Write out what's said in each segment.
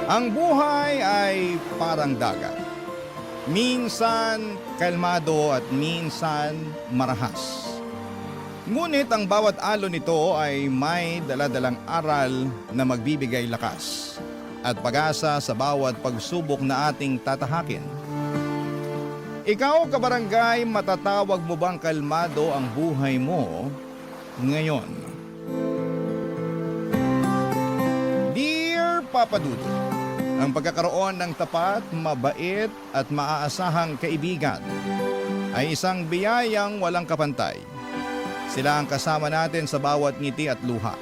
Ang buhay ay parang dagat. Minsan kalmado at minsan marahas. Ngunit ang bawat alon nito ay may daladalang aral na magbibigay lakas at pag-asa sa bawat pagsubok na ating tatahakin. Ikaw, kabarangay, matatawag mo bang kalmado ang buhay mo ngayon? Dear Papa Dudut, ang pagkakaroon ng tapat, mabait at maaasahang kaibigan ay isang biyayang walang kapantay. Sila ang kasama natin sa bawat ngiti at luha,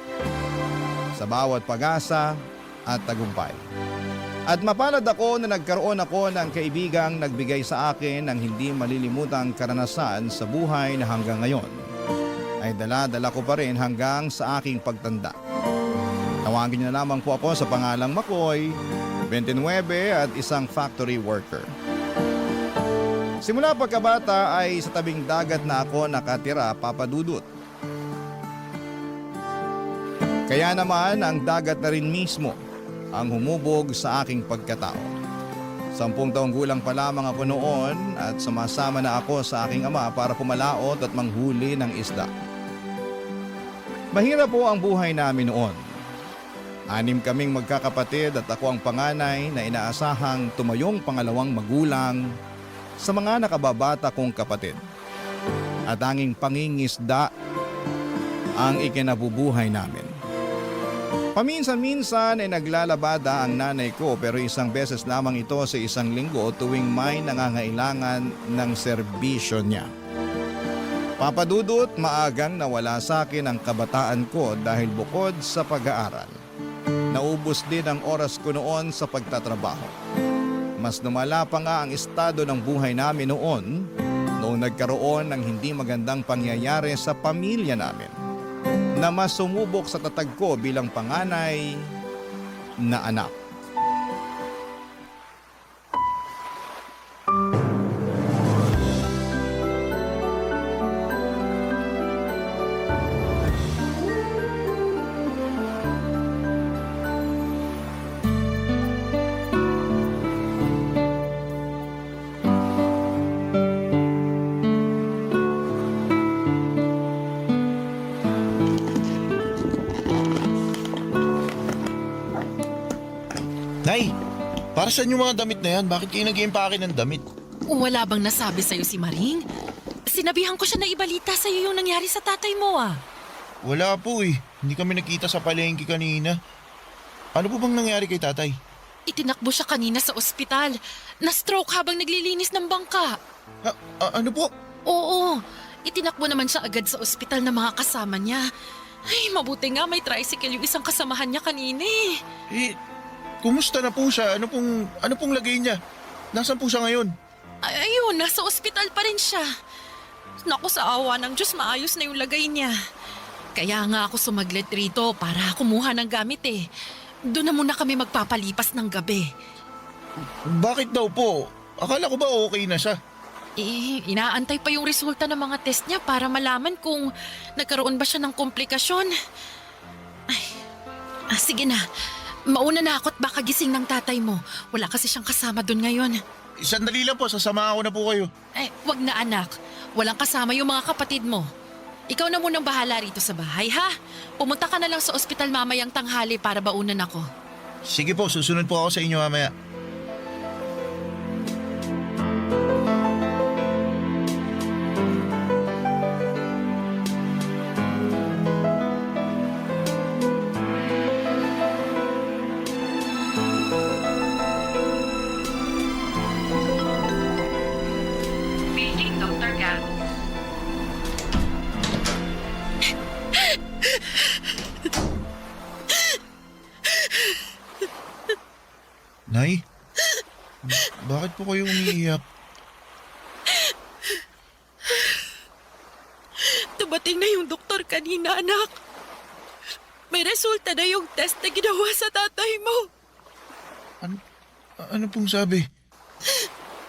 sa bawat pag-asa at tagumpay. At mapalad ako na nagkaroon ako ng kaibigang nagbigay sa akin ng hindi malilimutang karanasan sa buhay na hanggang ngayon ay dala-dala ko pa rin hanggang sa aking pagtanda. Tawagin niyo na lamang po ako sa pangalang Makoy, 29 at isang factory worker. Simula pagkabata ay sa tabing dagat na ako nakatira, Papa Dudut. Kaya naman ang dagat na rin mismo ang humubog sa aking pagkatao. 10 taong gulang pa lamang ako noon at sumasama na ako sa aking ama para pumalaot at manghuli ng isda. Mahirap po ang buhay namin noon. 6 kaming magkakapatid at ako ang panganay na inaasahang tumayong pangalawang magulang sa mga nakababata kong kapatid. At tanging pangingisda ang ikinabubuhay namin. Paminsan-minsan ay naglalabada ang nanay ko pero isang beses lamang ito sa isang linggo tuwing may nangangailangan ng serbisyo niya. Papa Dudut, maagang nawala sa akin ang kabataan ko dahil bukod sa pag-aaral. Naubos din ang oras ko noon sa pagtatrabaho. Mas lumala pa nga ang estado ng buhay namin noon nagkaroon ng hindi magandang pangyayari sa pamilya namin na mas sumubok sa tatag ko bilang panganay na anak. Nay, para saan yung mga damit na yan? Bakit kayo nag-iimpake ng damit? Wala bang nasabi sa'yo si Maring? Sinabihan ko siya na ibalita sa'yo yung nangyari sa tatay mo ah. Wala po eh. Hindi kami nakita sa palengke kanina. Ano po bang nangyari kay tatay? Itinakbo siya kanina sa ospital. Na-stroke habang naglilinis ng bangka. Ano po? Oo, itinakbo naman siya agad sa ospital ng mga kasama niya. Ay, mabuti nga may tricycle yung isang kasamahan niya kanina eh. Kumusta na po siya? Ano pong lagay niya? Nasaan po siya ngayon? Ayun, nasa ospital pa rin siya. Naku, sa awa ng Diyos, maayos na yung lagay niya. Kaya nga ako sumaglit rito para kumuha ng gamit eh. Doon na muna kami magpapalipas ng gabi. Bakit daw po? Akala ko ba okay na siya? Inaantay pa yung resulta ng mga test niya para malaman kung nagkaroon ba siya ng komplikasyon. Ay, sige na. Mauna na ako't baka gising ng tatay mo. Wala kasi siyang kasama doon ngayon. Sandali lang po, sasama ako na po kayo. Wag na anak. Walang kasama yung mga kapatid mo. Ikaw na munang bahala rito sa bahay, ha? Pumunta ka na lang sa ospital mamayang tanghali para baunan ako. Sige po, susunod po ako sa inyo mamaya. Paging Dr. Gago. Nay? Bakit po kayo umiiyak? Dumating na yung doktor kanina, anak. May resulta na yung test na ginawa sa tatay mo. Ano pong sabi?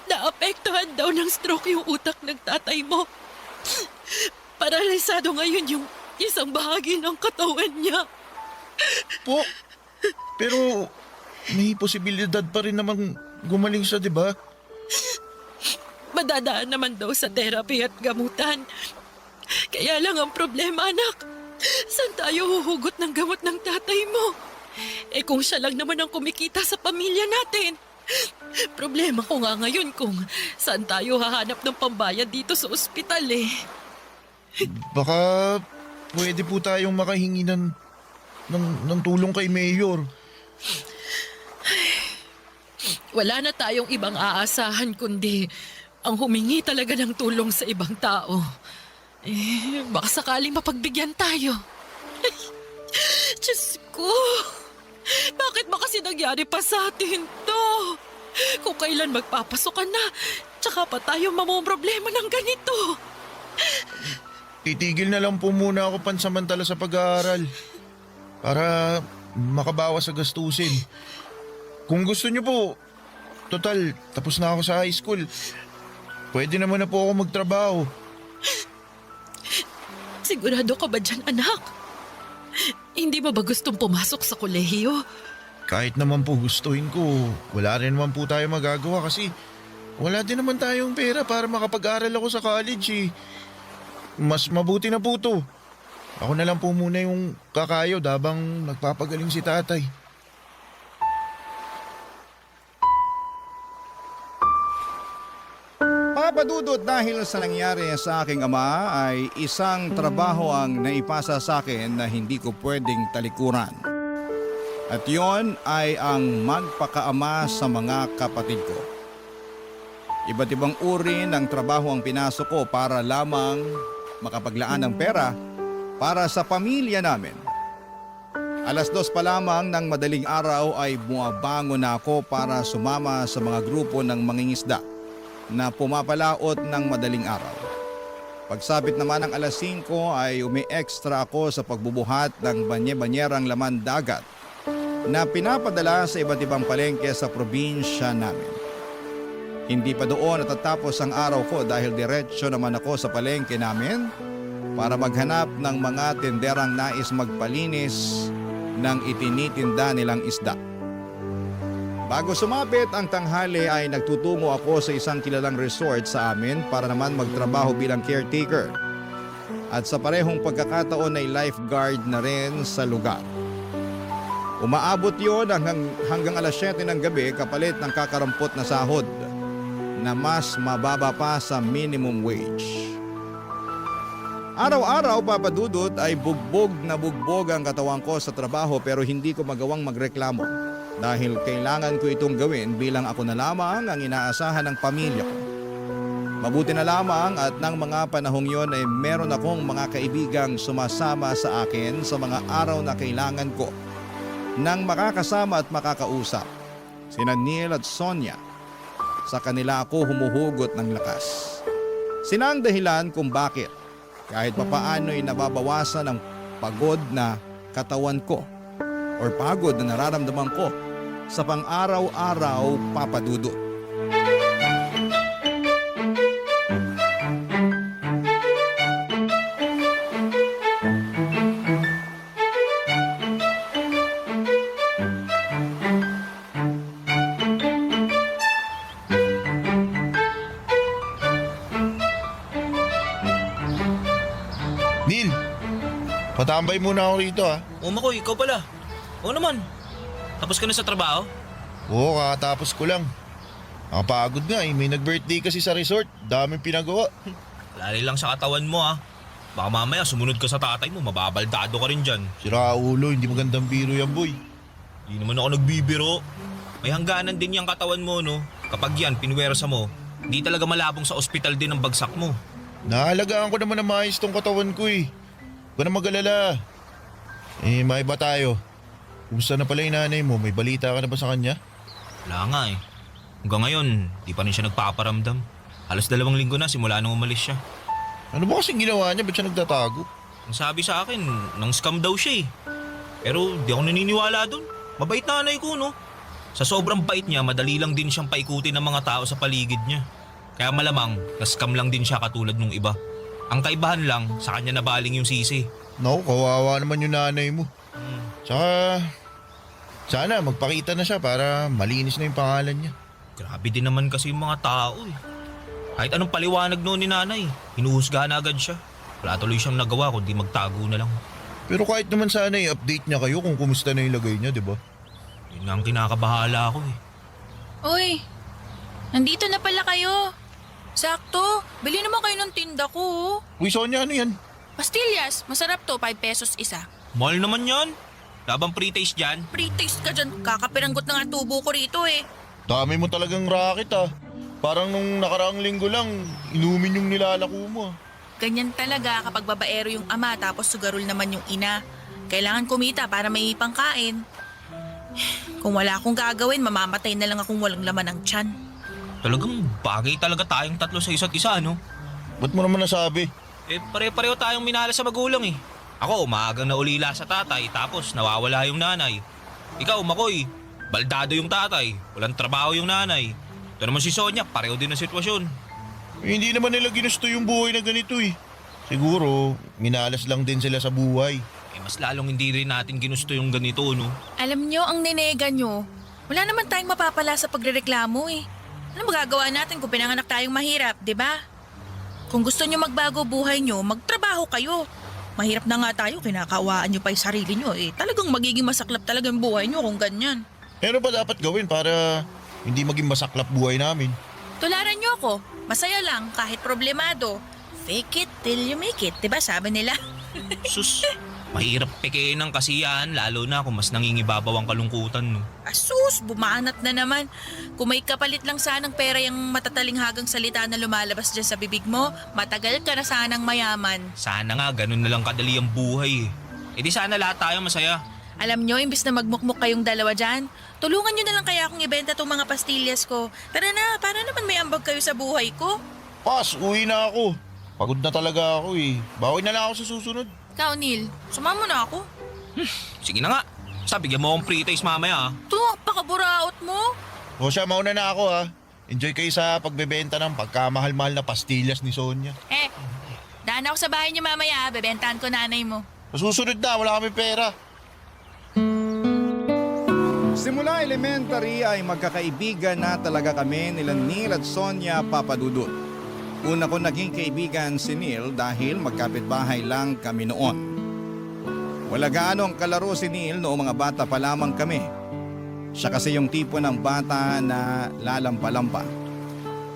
Naapektuhan daw ng stroke yung utak ng tatay mo. Paralisado ngayon yung isang bahagi ng katawan niya. Po, pero may posibilidad pa rin namang gumaling siya, di ba? Madadaan naman daw sa therapy at gamutan. Kaya lang ang problema, anak. Saan tayo huhugot ng gamot ng tatay mo? Eh kung siya lang naman ang kumikita sa pamilya natin. Problema ko nga ngayon kung saan tayo hahanap ng pambayad dito sa ospital eh. Baka pwede po tayong makahingi ng tulong kay Mayor. Wala na tayong ibang aasahan kundi ang humingi talaga ng tulong sa ibang tao. Eh, baka sakaling mapagbigyan tayo. Ay, Diyos ko! Bakit ba kasi nangyari pa sa atin to? Kung kailan magpapasokan na, tsaka pa tayo mamomroblema ng ganito. Titigil na lang po muna ako pansamantala sa pag-aaral para makabawas sa gastusin. Kung gusto niyo po, total, tapos na ako sa high school. Pwede naman na po ako magtrabaho. Sigurado ka ba dyan, anak? Hindi mo ba gustong pumasok sa kolehiyo? Kahit naman po gustuhin ko, wala rin naman po tayo magagawa kasi wala din naman tayong pera para makapag-aral ako sa college eh. Mas mabuti na po to. Ako na lang po muna yung kakayod habang nagpapagaling si tatay. Papadudot, dahil sa nangyari sa aking ama ay isang trabaho ang naipasa sa akin na hindi ko pwedeng talikuran. At yon ay ang magpakaama sa mga kapatid ko. Iba't ibang uri ng trabaho ang pinasok ko para lamang makapaglaan ng pera para sa pamilya namin. 2:00 pa lamang ng madaling araw ay bumabangon na ako para sumama sa mga grupo ng mangingisda na pumapalaot ng madaling araw. Pagsapit naman ng 5:00 ay umi-extra ako sa pagbubuhat ng banye-banyerang laman dagat na pinapadala sa iba't ibang palengke sa probinsya namin. Hindi pa doon natatapos ang araw ko dahil diretsyo naman ako sa palengke namin para maghanap ng mga tenderang nais magpalinis ng itinitinda nilang isda. Bago sumapit ang tanghali ay nagtutungo ako sa isang kilalang resort sa amin para naman magtrabaho bilang caretaker. At sa parehong pagkakataon ay lifeguard na rin sa lugar. Umaabot yon hanggang 7:00 ng gabi kapalit ng kakarampot na sahod na mas mababa pa sa minimum wage. Araw-araw, papadudot, ay bugbog na bugbog ang katawan ko sa trabaho pero hindi ko magawang magreklamo dahil kailangan ko itong gawin bilang ako na lamang ang inaasahan ng pamilya ko. Mabuti na lamang at ng mga panahong yon ay meron akong mga kaibigang sumasama sa akin sa mga araw na kailangan ko nang makakasama at makakausap. Sina Neil at Sonia. Sa kanila ako humuhugot ng lakas. Sina ang dahilan kung bakit kahit papaano'y nababawasan ang pagod na katawan ko or pagod na nararamdaman ko sa pang-araw-araw, papadudot. Neil, patambay muna ako rito ha. O Makoy, ikaw pala. Oo naman. Tapos ka na sa trabaho? Oo, kakatapos ko lang. Nakapagod nga eh, may nag-birthday kasi sa resort. Daming pinagawa. Lali lang sa katawan mo ha. Baka mamaya sumunod ka sa tatay mo, mababaldado ka rin dyan. Sira ulo, hindi magandang biro yan boy. Di naman ako nagbibiro. May hangganan din yung katawan mo no. Kapag yan, pinwersa mo, hindi talaga malabong sa ospital din ang bagsak mo. Naalagaan ko naman na maayos tong katawan ko eh. Huwag ka na mag-alala. Eh, maiba tayo. Kumusta na pala yung nanay mo? May balita ka na ba sa kanya? Wala nga eh. Hanggang ngayon, di pa rin siya nagpaparamdam. Halos 2 linggo na simula nung umalis siya. Ano ba kasing ginawa niya? Ba't siya nagtatago? Ang sabi sa akin, nang scam daw siya eh. Pero di ako naniniwala dun. Mabait nanay ko no. Sa sobrang bait niya, madali lang din siyang paikutin ng mga tao sa paligid niya. Kaya malamang, na-scam lang din siya katulad nung iba. Ang kaibahan lang, sa kanya nabaling yung sisi. Naku, kawawa naman yung nanay mo. Tsaka, Sana magpakita na siya para malinis na yung pangalan niya. Grabe din naman kasi yung mga tao eh. Kahit anong paliwanag noon ni nanay, hinuhusgahan na agad siya. Wala tuloy siyang nagawa kundi magtago na lang. Pero kahit naman sana i-update niya kayo kung kumusta na yung lagay niya, di ba? Yun nga ang kinakabahala ako eh. Uy, nandito na pala kayo. Sakto, bili naman kayo ng tinda ko. Oh. Uy, Sonia, ano yan? Pastillas, masarap to, 5 pesos isa. Mahal naman yan. Labang pre-taste dyan. Pre-taste ka dyan, kakapiranggot na nga tubo ko rito eh. Dami mo talagang racket ah. Parang nung nakaraang linggo lang, inumin yung nilalako mo. Ganyan talaga kapag babaero yung ama tapos sugarol naman yung ina. Kailangan kumita para may pangkain. Kung wala akong gagawin, mamamatay na lang akong walang laman ng tiyan. Talagang bagay talaga tayong tatlo sa isa't isa, no? Ba't mo naman nasabi? Eh, pare-pareho tayong minahal sa magulang eh. Ako, maagang naulila sa tatay, tapos nawawala yung nanay. Ikaw, Makoy, baldado yung tatay, walang trabaho yung nanay. Ito naman si Sonia, pareho din ang sitwasyon. Eh, hindi naman nila ginusto yung buhay na ganito eh. Siguro, minalas lang din sila sa buhay. Eh, mas lalong hindi rin natin ginusto yung ganito, no? Alam nyo, ang nenega nyo, wala naman tayong mapapala sa pagrereklamo eh. Ano magagawa natin kung pinanganak tayong mahirap, di ba? Kung gusto nyo magbago buhay nyo, magtrabaho kayo. Mahirap na nga tayo, kinakawaan nyo pa yung sarili nyo eh. Talagang magiging masaklap talaga yung buhay nyo kung ganyan. Ano ba dapat gawin para hindi maging masaklap buhay namin? Tularan nyo ako, masaya lang kahit problemado. Fake it till you make it, di ba sabi nila? Sus, mahirap pekein ng kasiyahan, lalo na kung mas nangingibabaw ang kalungkutan, no? Asus, bumanat na naman. Kung may kapalit lang sanang pera yung matatalinghagang salita na lumalabas dyan sa bibig mo, matagal ka na sanang mayaman. Sana nga, ganun na lang kadali ang buhay eh. E di sana lahat tayo masaya. Alam nyo, imbis na magmukmuk kayong dalawa dyan, tulungan nyo na lang kaya akong ibenta tong mga pastillas ko. Tara na, para naman may ambag kayo sa buhay ko. Pas, uwi na ako. Pagod na talaga ako eh. Bawi na lang ako sa susunod. Ikaw, Neil, sumama na ako. Sige na nga. Sabi, bigyan mo akong pre-taste mamaya ah. Ito, pakaburaot mo. O siya, mauna na ako ha. Enjoy kayo sa pagbebenta ng pagkamahal-mahal na pastillas ni Sonia. Daan ako sa bahay niyo mamaya, bebentahan ko nanay mo. Sa susunod na, wala kami pera. Simula elementary ay magkakaibigan na talaga kami nila Neil at Sonia Papadudut. Una ko naging kaibigan si Neil dahil magkapitbahay lang kami noon. Wala gaano ang kalaro si Neil noong mga bata pa lamang kami. Siya kasi yung tipo ng bata na lalampa-lampa.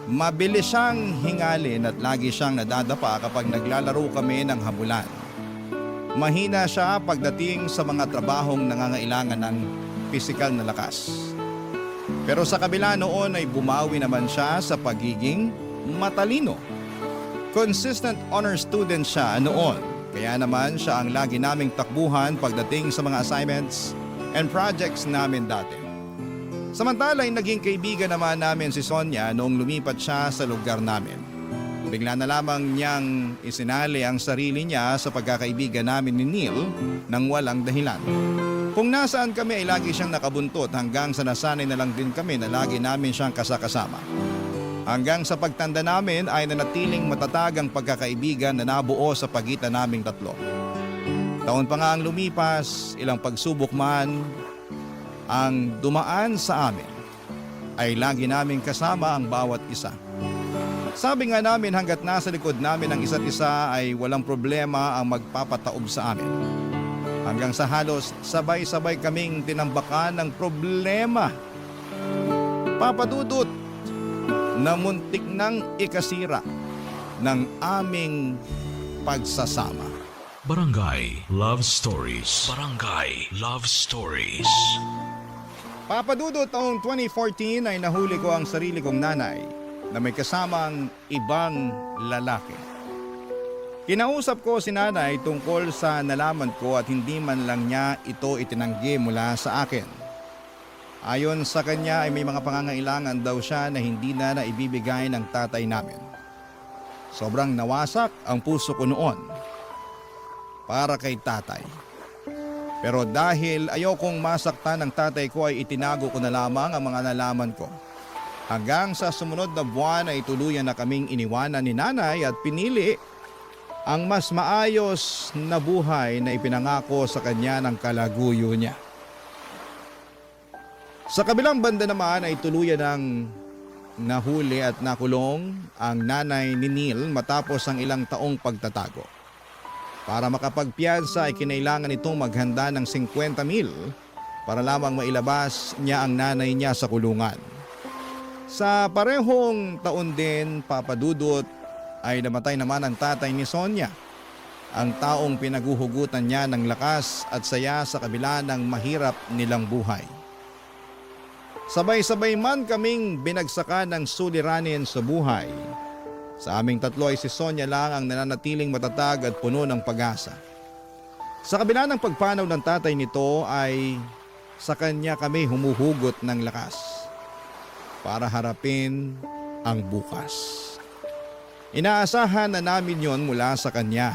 Mabilis siyang hingalin at lagi siyang nadadapa kapag naglalaro kami ng habulan. Mahina siya pagdating sa mga trabahong nangangailangan ng pisikal na lakas. Pero sa kabila noon ay bumawi naman siya sa pagiging matalino. Consistent honor student siya noon, kaya naman siya ang lagi naming takbuhan pagdating sa mga assignments and projects namin dati. Samantala ay naging kaibigan naman namin si Sonia noong lumipat siya sa lugar namin. Bigla na lamang niyang isinali ang sarili niya sa pagkakaibigan namin ni Neil nang walang dahilan. Kung nasaan kami ay lagi siyang nakabuntot hanggang sa nasanay na lang din kami na lagi namin siyang kasakasama. Hanggang sa pagtanda namin ay nanatiling matatag ang pagkakaibigan na nabuo sa pagitan naming tatlo. Taon pa nga ang lumipas, ilang pagsubok man ang dumaan sa amin, ay lagi naming kasama ang bawat isa. Sabi nga namin hanggat nasa likod namin ang isa't isa ay walang problema ang magpapataob sa amin. Hanggang sa halos sabay-sabay kaming tinambakan ng problema. Papadudot na muntik nang ikasira ng aming pagsasama. Barangay Love Stories. Barangay Love Stories. Papadudot taong 2014 ay nahuli ko ang sarili kong nanay na may kasamang ibang lalaki. Kinausap ko si nanay tungkol sa nalaman ko at hindi man lang niya ito itinanggi mula sa akin. Ayon sa kanya ay may mga pangangailangan daw siya na hindi na naibibigay ng tatay namin. Sobrang nawasak ang puso ko noon para kay tatay. Pero dahil ayokong masaktan ng tatay ko ay itinago ko na lamang ang mga nalaman ko. Hanggang sa sumunod na buwan ay tuluyan na kaming iniwanan ni nanay at pinili ang mas maayos na buhay na ipinangako sa kanya ng kalaguyo niya. Sa kabilang banda naman ay tuluyan ng nahuli at nakulong ang nanay ni Neil matapos ang ilang taong pagtatago. Para makapagpiyansa ay kinailangan itong maghanda ng 50,000 para lamang mailabas niya ang nanay niya sa kulungan. Sa parehong taon din, Papa Dudut, ay namatay naman ang tatay ni Sonia, ang taong pinaguhugutan niya ng lakas at saya sa kabila ng mahirap nilang buhay. Sabay-sabay man kaming binagsakan ng suliranin sa buhay. Sa aming tatlo ay si Sonia lang ang nananatiling matatag at puno ng pag-asa. Sa kabila ng pagpanaw ng tatay nito ay sa kanya kami humuhugot ng lakas para harapin ang bukas. Inaasahan na namin yon mula sa kanya.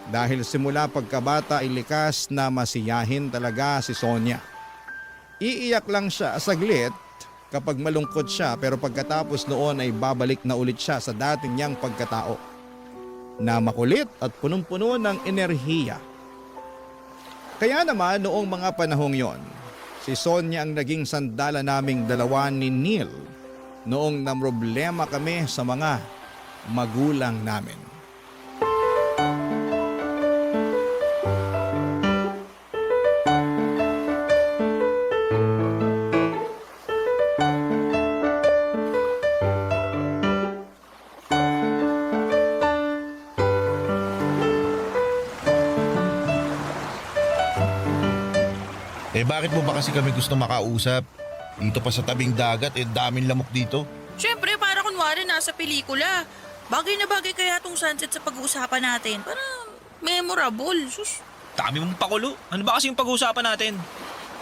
Dahil simula pagkabata ay likas na masiyahin talaga si Sonia. Iiyak lang siya saglit kapag malungkot siya, pero pagkatapos noon ay babalik na ulit siya sa dating niyang pagkatao na makulit at punong-puno ng enerhiya. Kaya naman noong mga panahong yon, si Sonia ang naging sandala naming dalawa ni Neil noong namroblema kami sa mga magulang namin. Bakit mo ba kasi kami gusto makausap? Dito pa sa tabing dagat, daming lamok dito. Siyempre, para kunwari nasa pelikula. Bagay na bagay kaya tong sunset sa pag-uusapan natin. Para memorable. Sus. Dami mong pakulo. Ano ba kasi yung pag-uusapan natin?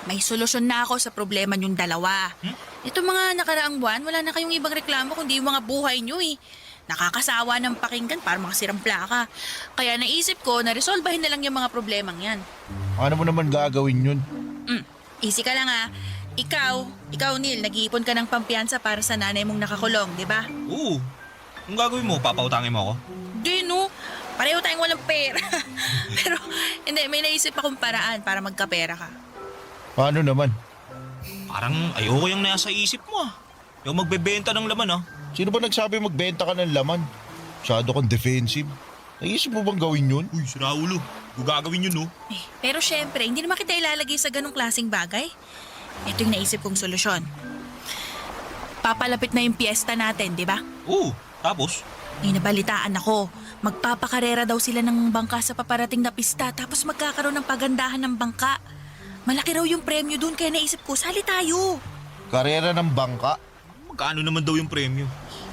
May solusyon na ako sa problema niyong dalawa. Ito mga nakaraang buwan, wala na kayong ibang reklamo kundi yung mga buhay niyo eh. Nakakasawa ng pakinggan para makasirang plaka. Kaya naisip ko na resolbahin na lang yung mga problemang yan. Ano mo naman gagawin yun? Easy ka lang ah. Ikaw Neil, nag-iipon ka ng pampiyansa para sa nanay mong nakakulong, di ba? Oo. Kung gagawin mo, papautangin mo ako? Di no, pareho tayong walang pera. Pero hindi, may naisip akong paraan para magkapera ka. Paano naman? Parang ayoko yung nasa isip mo ah. Yung magbebenta ng laman ah. Sino ba nagsabi magbenta ka ng laman? Masyado kang defensive. Naisip mo bang gawin yun? Uy, sira ulo. Kung gagawin yun no. Pero syempre, hindi naman kita ilalagay sa ganong klaseng bagay. Ito yung naisip kong solusyon. Papalapit na yung piyesta natin, di ba? Oo, tapos? May nabalitaan ako. Magpapakarera daw sila ng bangka sa paparating na pista tapos magkakaroon ng pagandahan ng bangka. Malaki raw yung premyo dun kaya naisip ko, sali tayo. Karera ng bangka? Magkano naman daw yung premyo?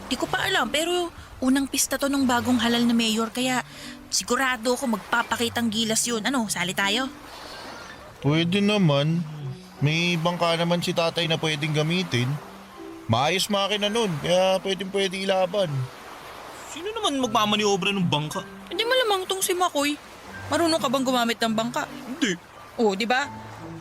Di ko pa alam pero unang pista to nung bagong halal na mayor kaya sigurado ako magpapakitang gilas yun. Ano, sali tayo? Pwede naman. May bangka naman si tatay na pwedeng gamitin. Maayos makina nun, kaya pwede ilaban. Sino naman magmamaniobra ng bangka? Hindi malamang tong si Makoy. Marunong ka bang gumamit ng bangka? Hindi. Oh, di ba?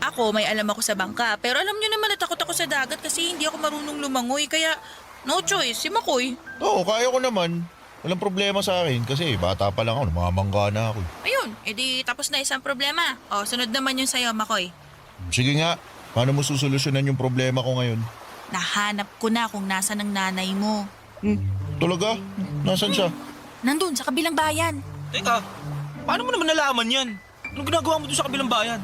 Ako, may alam ako sa bangka. Pero alam nyo naman natakot ako sa dagat kasi hindi ako marunong lumangoy. Kaya, no choice, si Makoy. Oo, kaya ko naman. Walang problema sa akin kasi bata pa lang ako, namamangga na ako. Ayun, edi tapos na isang problema. O, sunod naman yun sa'yo, Makoy. Sige nga, paano mo susolusyonan yung problema ko ngayon? Nahanap ko na kung nasa ng nanay mo. Talaga? Nasaan siya? Nandun, sa kabilang bayan. Teka, paano mo naman nalaman yan? Anong ginagawa mo doon sa kabilang bayan?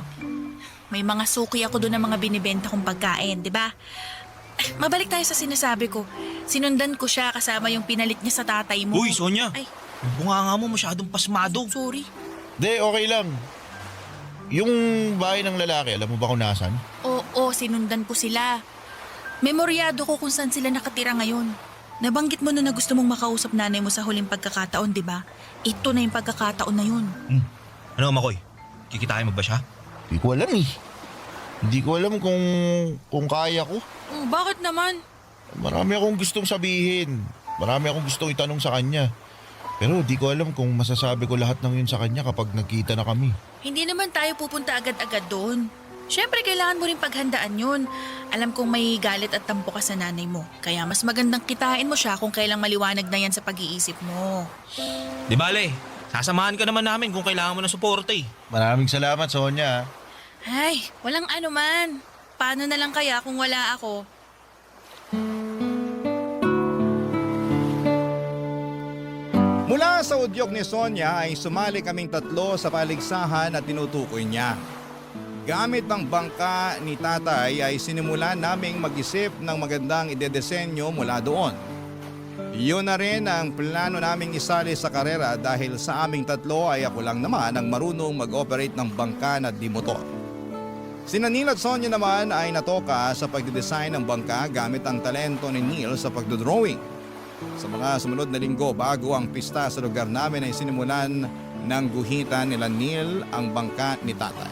May mga suki ako doon ng mga binibenta kong pagkain, di ba? Mabalik tayo sa sinasabi ko. Sinundan ko siya kasama yung pinalit niya sa tatay mo. Uy, Sonia. Ay, Yung bunganga mo masyadong pasmado. sorry. De, okay lang. Yung bahay ng lalaki, alam mo ba kung nasan? Oo, sinundan ko sila. Memoryado ko kung saan sila nakatira ngayon. Nabanggit mo na gusto mong makausap nanay mo sa huling pagkakataon, di ba? Ito na yung pagkakataon na yun. Ano, Makoy? Kikitain mo ba siya? Hindi ko alam eh. Hindi ko alam kung kaya ko. Oh, bakit naman? Marami akong gustong sabihin. Marami akong gustong itanong sa kanya. Pero di ko alam kung masasabi ko lahat ng yun sa kanya kapag nagkita na kami. Hindi naman tayo pupunta agad-agad doon. Siyempre, kailangan mo rin paghandaan yun. Alam kong may galit at tampo ka sa nanay mo. Kaya mas magandang kitain mo siya kung kailang maliwanag na yan sa pag-iisip mo. Di bale, sasamahan ka naman namin kung kailangan mo ng suporte eh. Maraming salamat, Sonia. Ay, walang ano man. paano na lang kaya kung wala ako? Mula sa udyok ni Sonia ay sumali kaming tatlo sa paligsahan at tinutukoy niya. Gamit ang bangka ni tatay ay sinimulan naming mag-isip ng magandang idedesenyo mula doon. Yun na rin ang plano naming isali sa karera dahil sa aming tatlo ay ako lang naman ang marunong mag-operate ng bangka na di motor. Sina Neil at Sonia naman ay natoka sa pagdidesign ng bangka gamit ang talento ni Neil sa pagdodrawing. Sa mga sumunod na linggo bago ang pista sa lugar namin ay sinimulan ng guhitan nila Neil ang bangka ni tatay.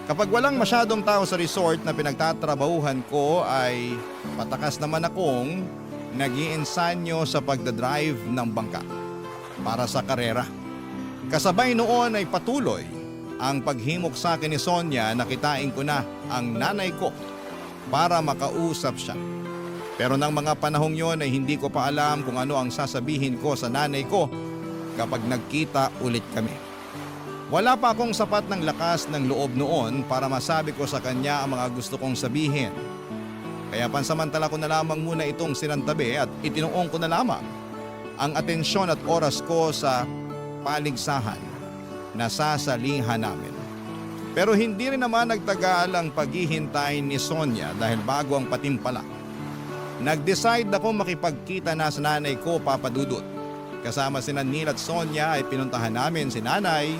Kapag walang masyadong tao sa resort na pinagtatrabahuhan ko ay patakas naman akong nag-iensanyo sa pagdadrive ng bangka para sa karera. Kasabay noon ay patuloy ang paghimok sa akin ni Sonia na kitain ko na ang nanay ko para makausap siya. Pero nang mga panahong yon ay hindi ko pa alam kung ano ang sasabihin ko sa nanay ko kapag nagkita ulit kami. Wala pa akong sapat ng lakas ng loob noon para masabi ko sa kanya ang mga gusto kong sabihin. Kaya pansamantala ko na lamang muna itong sinantabi at itinuong ko na lamang ang atensyon at oras ko sa paligsahan na sasalihan namin. Pero hindi rin naman nagtagal ang paghihintay ni Sonia dahil bago ang patimpala. Nag-decide ako makipagkita na sa nanay ko, Papa Dudut. Kasama sina Neil at Sonia ay pinuntahan namin si nanay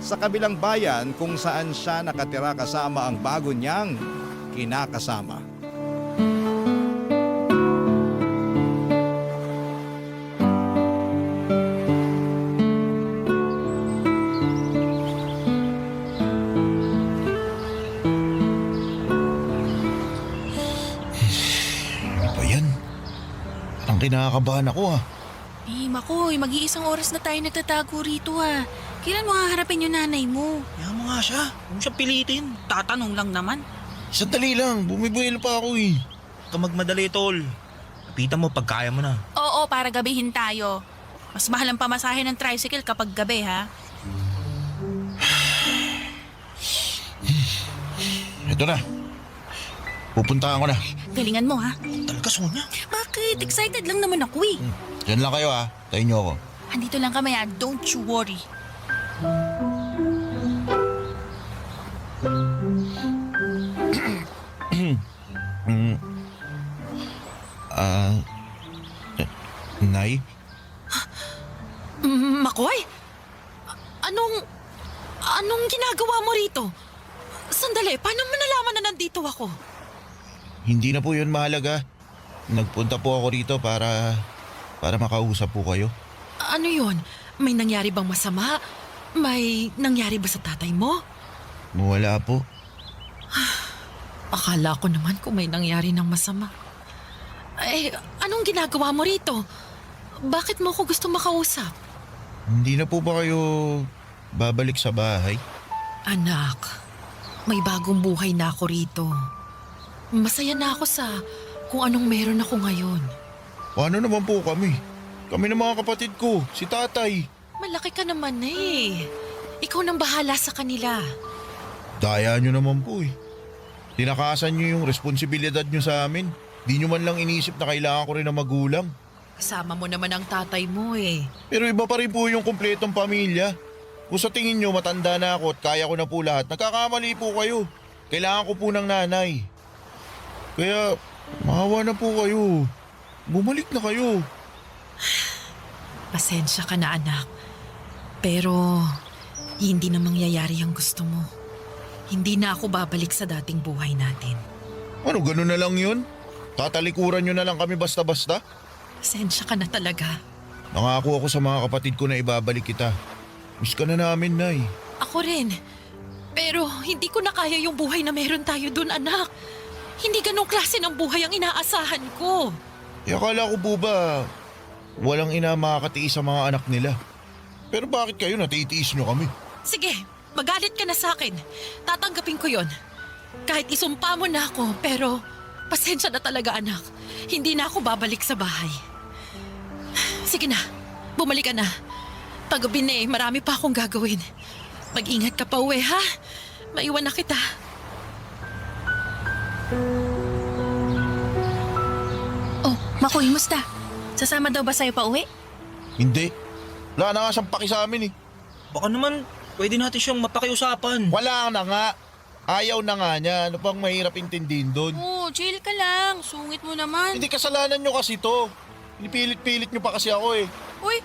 sa kabilang bayan kung saan siya nakatira kasama ang bago niyang kinakasama. Ano ba yan? Parang kinakabahan ako ah. Makoy, mag-iisang oras na tayo nagtatago rito ah. Kailan mo haharapin yung nanay mo? Kaya mo nga siya. Huwag mo siyang pilitin. Tatanong lang naman. Sandali lang, bumibuelo pa ako eh. Huwag ka magmadali, tol. Lapitan mo pag kaya mo na. Oo, para gabihin tayo. Mas mahal ang pamasahe ng tricycle kapag gabi ha. Ito na. Pupuntahan ko na. Galingan mo ha. Talaga, Sonia. Bakit? Excited lang naman ako eh. Diyan lang kayo ah. Tayo niyo ako. Andito lang kami ha. Don't you worry. Nay? Makoy? Anong ginagawa mo rito? Sandali, paano mo nalaman na nandito ako? Hindi na po yun mahalaga. Nagpunta po ako rito para makausap po kayo. Ano yun? May nangyari bang masama? May nangyari ba sa tatay mo? Wala po. Akala ko naman kung may nangyari ng masama. Anong ginagawa mo rito? Bakit mo ako gusto makausap? Hindi na po ba kayo babalik sa bahay? Anak, may bagong buhay na ako rito. Masaya na ako sa kung anong meron ako ngayon. Paano naman po kami? Kami ng mga kapatid ko, si tatay. Malaki ka naman eh. Ikaw nang bahala sa kanila. Daya nyo naman po eh. Tinakasan nyo yung responsibilidad nyo sa amin. Di nyo man lang inisip na kailangan ko rin ng magulang. Kasama mo naman ang tatay mo eh. Pero iba pa rin po yung kumpletong pamilya. Kung sa tingin nyo matanda na ako at kaya ko na po lahat, nagkakamali po kayo. Kailangan ko po ng nanay. Kaya, maawa na po kayo. Bumalik na kayo. Pasensya ka na anak. Pero hindi na mangyayari ang gusto mo. Hindi na ako babalik sa dating buhay natin. Ano, ganun na lang yun? Tatalikuran nyo na lang kami basta-basta? Pasensya ka na talaga. Nangako ako sa mga kapatid ko na ibabalik kita. Miss ka na namin, Nay. Ako rin. Pero hindi ko na kaya yung buhay na meron tayo dun, anak. Hindi ganong klase ng buhay ang inaasahan ko. Akala ko po ba walang ina makakatiis sa mga anak nila? Pero bakit kayo natitiis nyo kami? Sige, magalit ka na sa akin. Tatanggapin ko yon. Kahit isumpa mo na ako, pero pasensya na talaga anak. Hindi na ako babalik sa bahay. Sige na, bumalik ka na. Paggabi na eh, marami pa akong gagawin. Mag-ingat ka pa uwi ha. Maiwan na kita. Oh, Makoy, musta? Sasama daw ba sa'yo pa uwi? Hindi. Wala na nga siyang paki sa amin eh. Baka naman, pwede natin siyang mapakiusapan. Wala na nga. Ayaw na nga niya. Ano pang mahirap intindihin doon? Oh, chill ka lang. Sungit mo naman. Hindi kasalanan nyo kasi to. Pinipilit-pilit nyo pa kasi ako eh. Uy,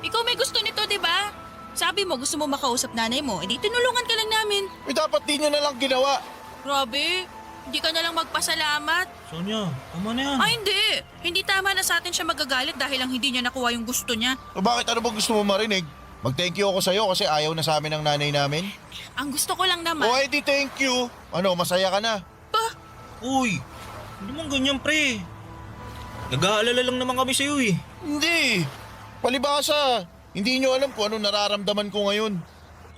ikaw may gusto nito, di ba? Sabi mo, gusto mo makausap nanay mo. Di tinulungan ka lang namin. Eh dapat di nyo na lang ginawa. Grabe, hindi ka na lang magpasalamat. Sonia, tama na yan. Ay, hindi. Hindi tama na sa atin siya magagalit dahil lang hindi niya nakuha yung gusto niya. O bakit ano ba gusto mo marinig? Mag-thank you ako sa'yo kasi ayaw na sa amin ng nanay namin. Ang gusto ko lang naman. O edi thank you. Ano, masaya ka na? Uy, hindi mo ganyan pre. Nag-aalala lang naman kami sa'yo eh. Hindi. Palibasa. Hindi nyo alam kung ano nararamdaman ko ngayon.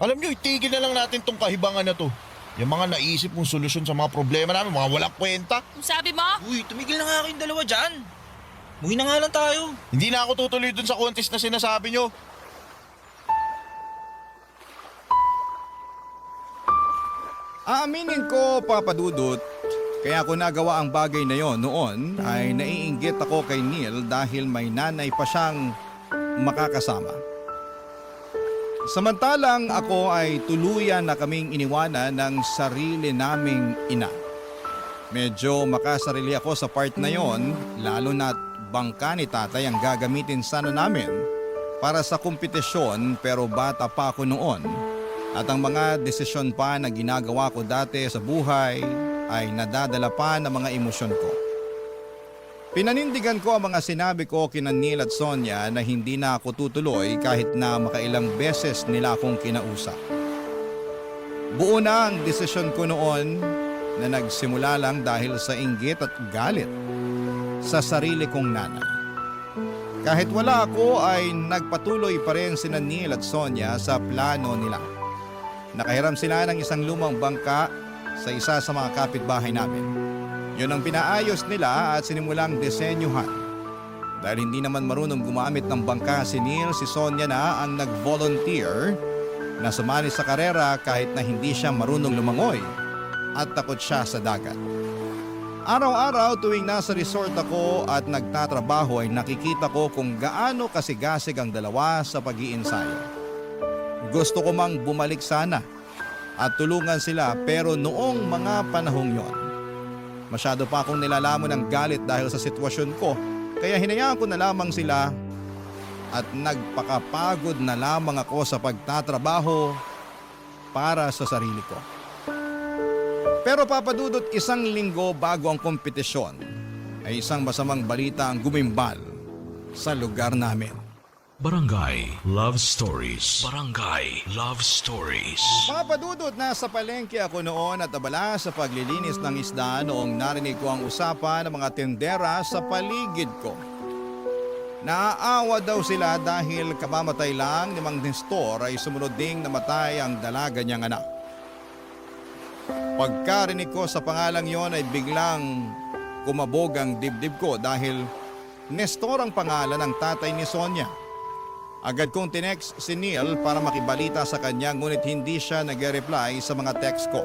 Alam nyo, itigil na lang natin tong kahibangan na to. Yung mga naisip mong solusyon sa mga problema namin, mga walang kwenta. Kung sabi mo, Uy, tumigil na nga kayong dalawa dyan. Muhi na nga lang tayo. Hindi na ako tutuloy dun sa contest na sinasabi nyo. Aaminin ko, Papa Dudut, kaya ako nagawa ang bagay na yon noon ay naiinggit ako kay Neil dahil may nanay pa siyang makakasama. Samantalang ako ay tuluyan na kaming iniwanan ng sarili naming ina. Medyo makasarili ako sa part na yon, lalo na't bangka ni tatay ang gagamitin sana namin para sa kompetisyon, pero bata pa ako noon. At ang mga desisyon pa na ginagawa ko dati sa buhay ay nadadala pa ng mga emosyon ko. Pinanindigan ko ang mga sinabi ko kina Neil at Sonia na hindi na ako tutuloy kahit na makailang beses nila akong kinausap. Buo na ang desisyon ko noon na nagsimula lang dahil sa inggit at galit sa sarili kong nanay. Kahit wala ako ay nagpatuloy pa rin sina Neil at Sonia sa plano nila. Nakahiram sila ng isang lumang bangka sa isa sa mga kapitbahay namin. Yun ang pinaayos nila at sinimulang disenyuhan. Dahil hindi naman marunong gumamit ng bangka si Neil, si Sonia na ang nag-volunteer na sumali sa karera kahit na hindi siya marunong lumangoy at takot siya sa dagat. Araw-araw tuwing nasa resort ako at nagtatrabaho ay nakikita ko kung gaano kasigasig ang dalawa sa pag-iinsayo. Gusto ko mang bumalik sana at tulungan sila, pero noong mga panahong yon, masyado pa akong nilalamon ng galit dahil sa sitwasyon ko, kaya hinayaan ko na lamang sila at nagpakapagod na lamang ako sa pagtatrabaho para sa sarili ko. Pero Papadudot, isang linggo bago ang kompetisyon ay isang masamang balita ang gumimbal sa lugar namin. Barangay Love Stories. Barangay Love Stories. Papadudot, nasa palengke ako noon at abala sa paglilinis ng isda noong narinig ko ang usapan ng mga tendera sa paligid ko. Naaawa daw sila dahil kamamatay lang ni Mang Nestor ay sumunod ding namatay ang dalaga niyang anak. Pagkarinig ko sa pangalang yon ay biglang kumabog ang dibdib ko dahil Nestor ang pangalan ng tatay ni Sonia. Agad kong tinext si Neil para makibalita sa kanya, ngunit hindi siya nag-reply sa mga text ko.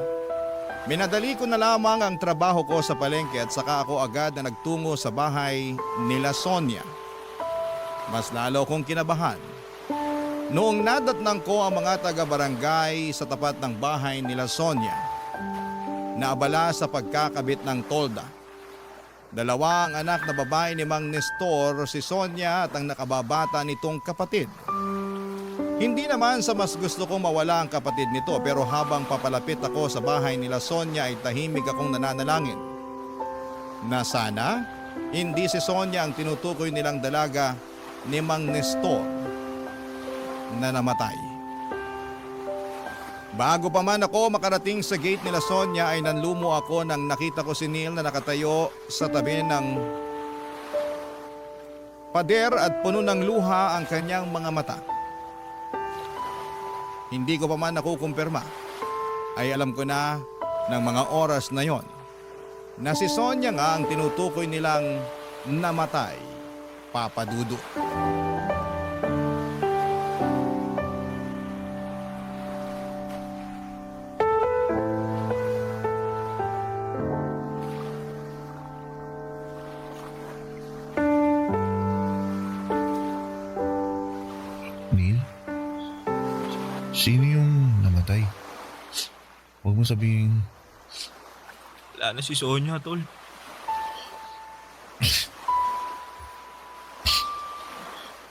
Minadali ko na lamang ang trabaho ko sa palengke at saka ako agad na nagtungo sa bahay nila Sonia. Mas lalo kong kinabahan noong nadatnang ko ang mga taga-barangay sa tapat ng bahay nila Sonia na abala sa pagkakabit ng tolda. Dalawa ang anak na babae ni Mang Nestor, si Sonia at ang nakababata nitong kapatid. Hindi naman sa mas gusto kong mawala ang kapatid nito, pero habang papalapit ako sa bahay nila Sonia ay tahimik akong nananalangin na sana hindi si Sonia ang tinutukoy nilang dalaga ni Mang Nestor na namatay. Bago pa man ako makarating sa gate nila Sonia ay nanlumo ako nang nakita ko si Neil na nakatayo sa tabi ng pader at puno ng luha ang kanyang mga mata. Hindi ko pa man nakukumpirma ay alam ko na ng mga oras na yon na si Sonia nga ang tinutukoy nilang namatay, Papadudot. Sino yung namatay? Huwag mo sabihin, Wala na si Sonia, tol.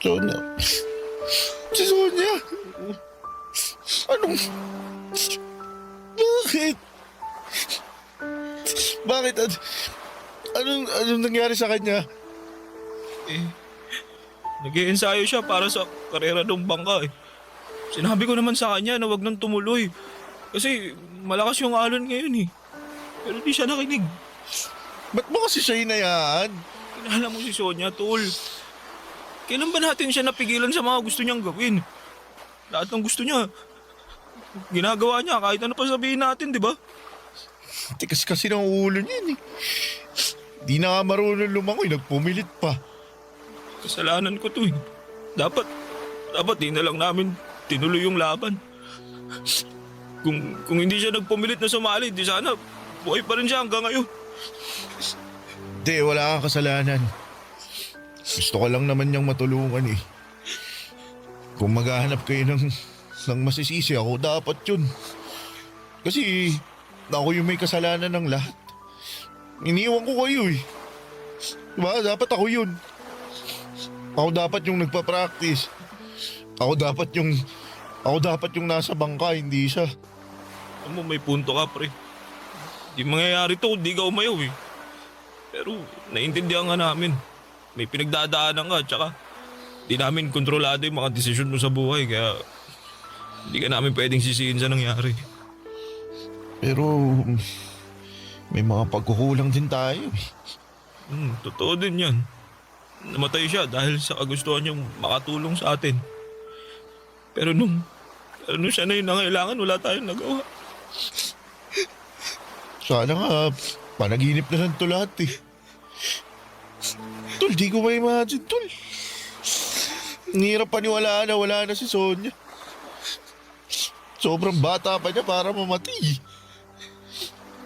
Sonia. Si Sonia. Anong... Bakit? Bakit? Anong nangyari sa kanya? Nag-i-ensayo siya para sa karera ng bangka eh. Sinabi ko naman sa kanya na wag nang tumuloy. Kasi malakas yung alon ngayon eh. Pero di siya nakinig. Ba't mo kasi siya hinayaan? Kilala mo si Sonia, tol. Kailan ba natin siya napigilan sa mga gusto niyang gawin? Lahat ng gusto niya, ginagawa niya kahit ano pa sabihin natin, di ba? Tikas kasi ng ulo niya eh. Di na nga marunong lumangoy, nagpumilit pa. Kasalanan ko to eh. Dapat di na lang namin tinuloy yung laban. Kung hindi siya nagpumilit na sumali, di sana buhay pa rin siya hanggang ngayon. Di, wala kang kasalanan. Gusto ko lang naman niyang matulungan eh. Kung maghahanap kayo ng masisisi, ako dapat yun. Kasi ako yung may kasalanan ng lahat. Iniwan ko kayo eh. Diba? Dapat ako yun. Ako dapat yung nagpa-practice. Ako dapat yung nasa bangka, hindi siya. Alam mo, may punto ka, pre. Di mangyayari to kung di ka umayaw eh. Pero naiintindihan nga namin. May pinagdadaanan ka, tsaka di namin kontrolado yung mga desisyon mo sa buhay, kaya hindi ka namin pwedeng sisihin sa nangyari. Pero may mga pagkukulang din tayo eh. Totoo din yan. Namatay siya dahil sa kagustuhan niyang makatulong sa atin. Pero nung siya na yung nangailangan, wala tayong nagawa. Sana nga, panaginip na lang to lahat eh. Tol, di ko ma-imagine, tol. Ang hirap paniwalaan na wala na si Sonia. Sobrang bata pa niya para mamatay.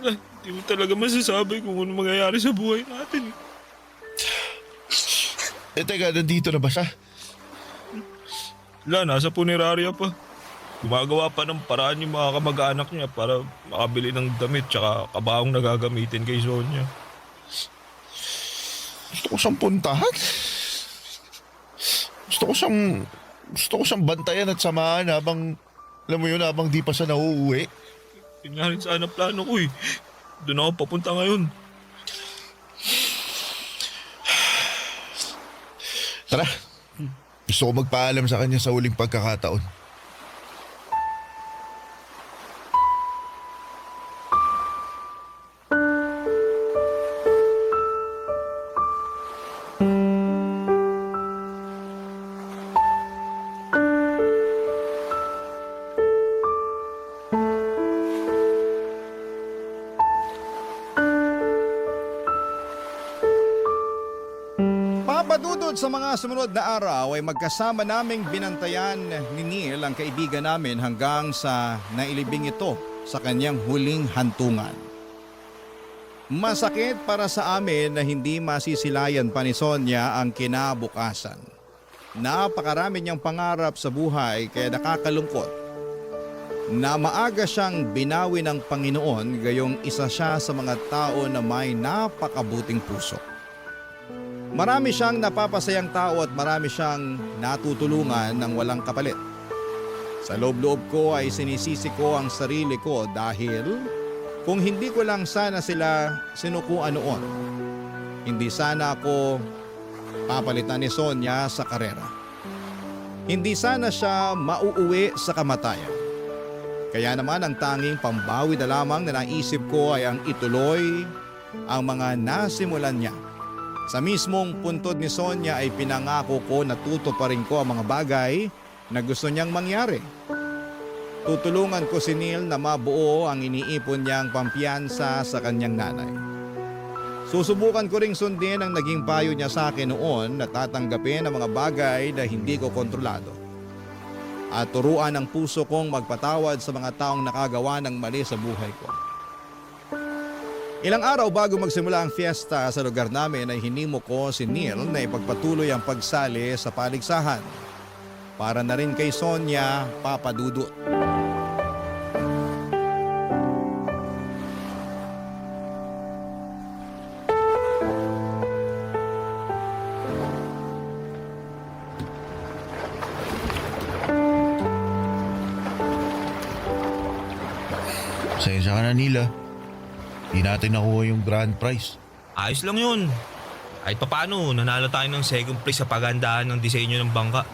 Hindi mo talaga masasabi kung ano mangyayari sa buhay natin. Teka, nandito na ba siya? Wala, nasa punerarya pa. Gumagawa pa ng paraan yung mga kamag-anak niya para makabili ng damit tsaka kabahong nagagamitin kay Sonia. Gusto ko siyang puntahan. Gusto ko siyang bantayan at samahan habang, alam mo yun, habang di pa siya nauuwi. Yun nga rin sana plano ko eh. Doon ako papunta ngayon. Tara, gusto ko magpaalam sa kanya sa huling pagkakataon. Papadudod sa mga sumunod na araw ay magkasama naming binantayan ni Neil ang kaibigan namin hanggang sa nailibing ito sa kanyang huling hantungan. Masakit para sa amin na hindi masisilayan pa ni Sonia ang kinabukasan. Napakarami niyang pangarap sa buhay kaya nakakalungkot na maaga siyang binawi ng Panginoon gayong isa siya sa mga tao na may napakabuting puso. Marami siyang napapasayang tao at marami siyang natutulungan ng walang kapalit. Sa loob-loob ko ay sinisisi ko ang sarili ko dahil kung hindi ko lang sana sila sinukuan noon, hindi sana ako papalitan ni Sonia sa karera. Hindi sana siya mauuwi sa kamatayan. Kaya naman ang tanging pambawi na lamang na naisip ko ay ang ituloy ang mga nasimulan niya. Sa mismong puntod ni Sonia ay pinangako ko na tutuparin ko ang mga bagay na gusto niyang mangyari. Tutulungan ko si Neil na mabuo ang iniipon niyang pampiyansa sa kanyang nanay. Susubukan ko ring sundin ang naging payo niya sa akin noon na tatanggapin ang mga bagay na hindi ko kontrolado. At turuan ang puso kong magpatawad sa mga taong nakagawa ng mali sa buhay ko. Ilang araw bago magsimula ang fiesta sa lugar namin ay hinimo ko si Neil na ipagpatuloy ang pagsali sa paligsahan. para na rin kay Sonia, Papa Dudut. Pasensya ka na, Nila. Di natin nakuha yung grand prize. Ayos lang yun. Kahit papaano, nanalo tayo ng second place sa paghandaan ng disenyo ng bangka.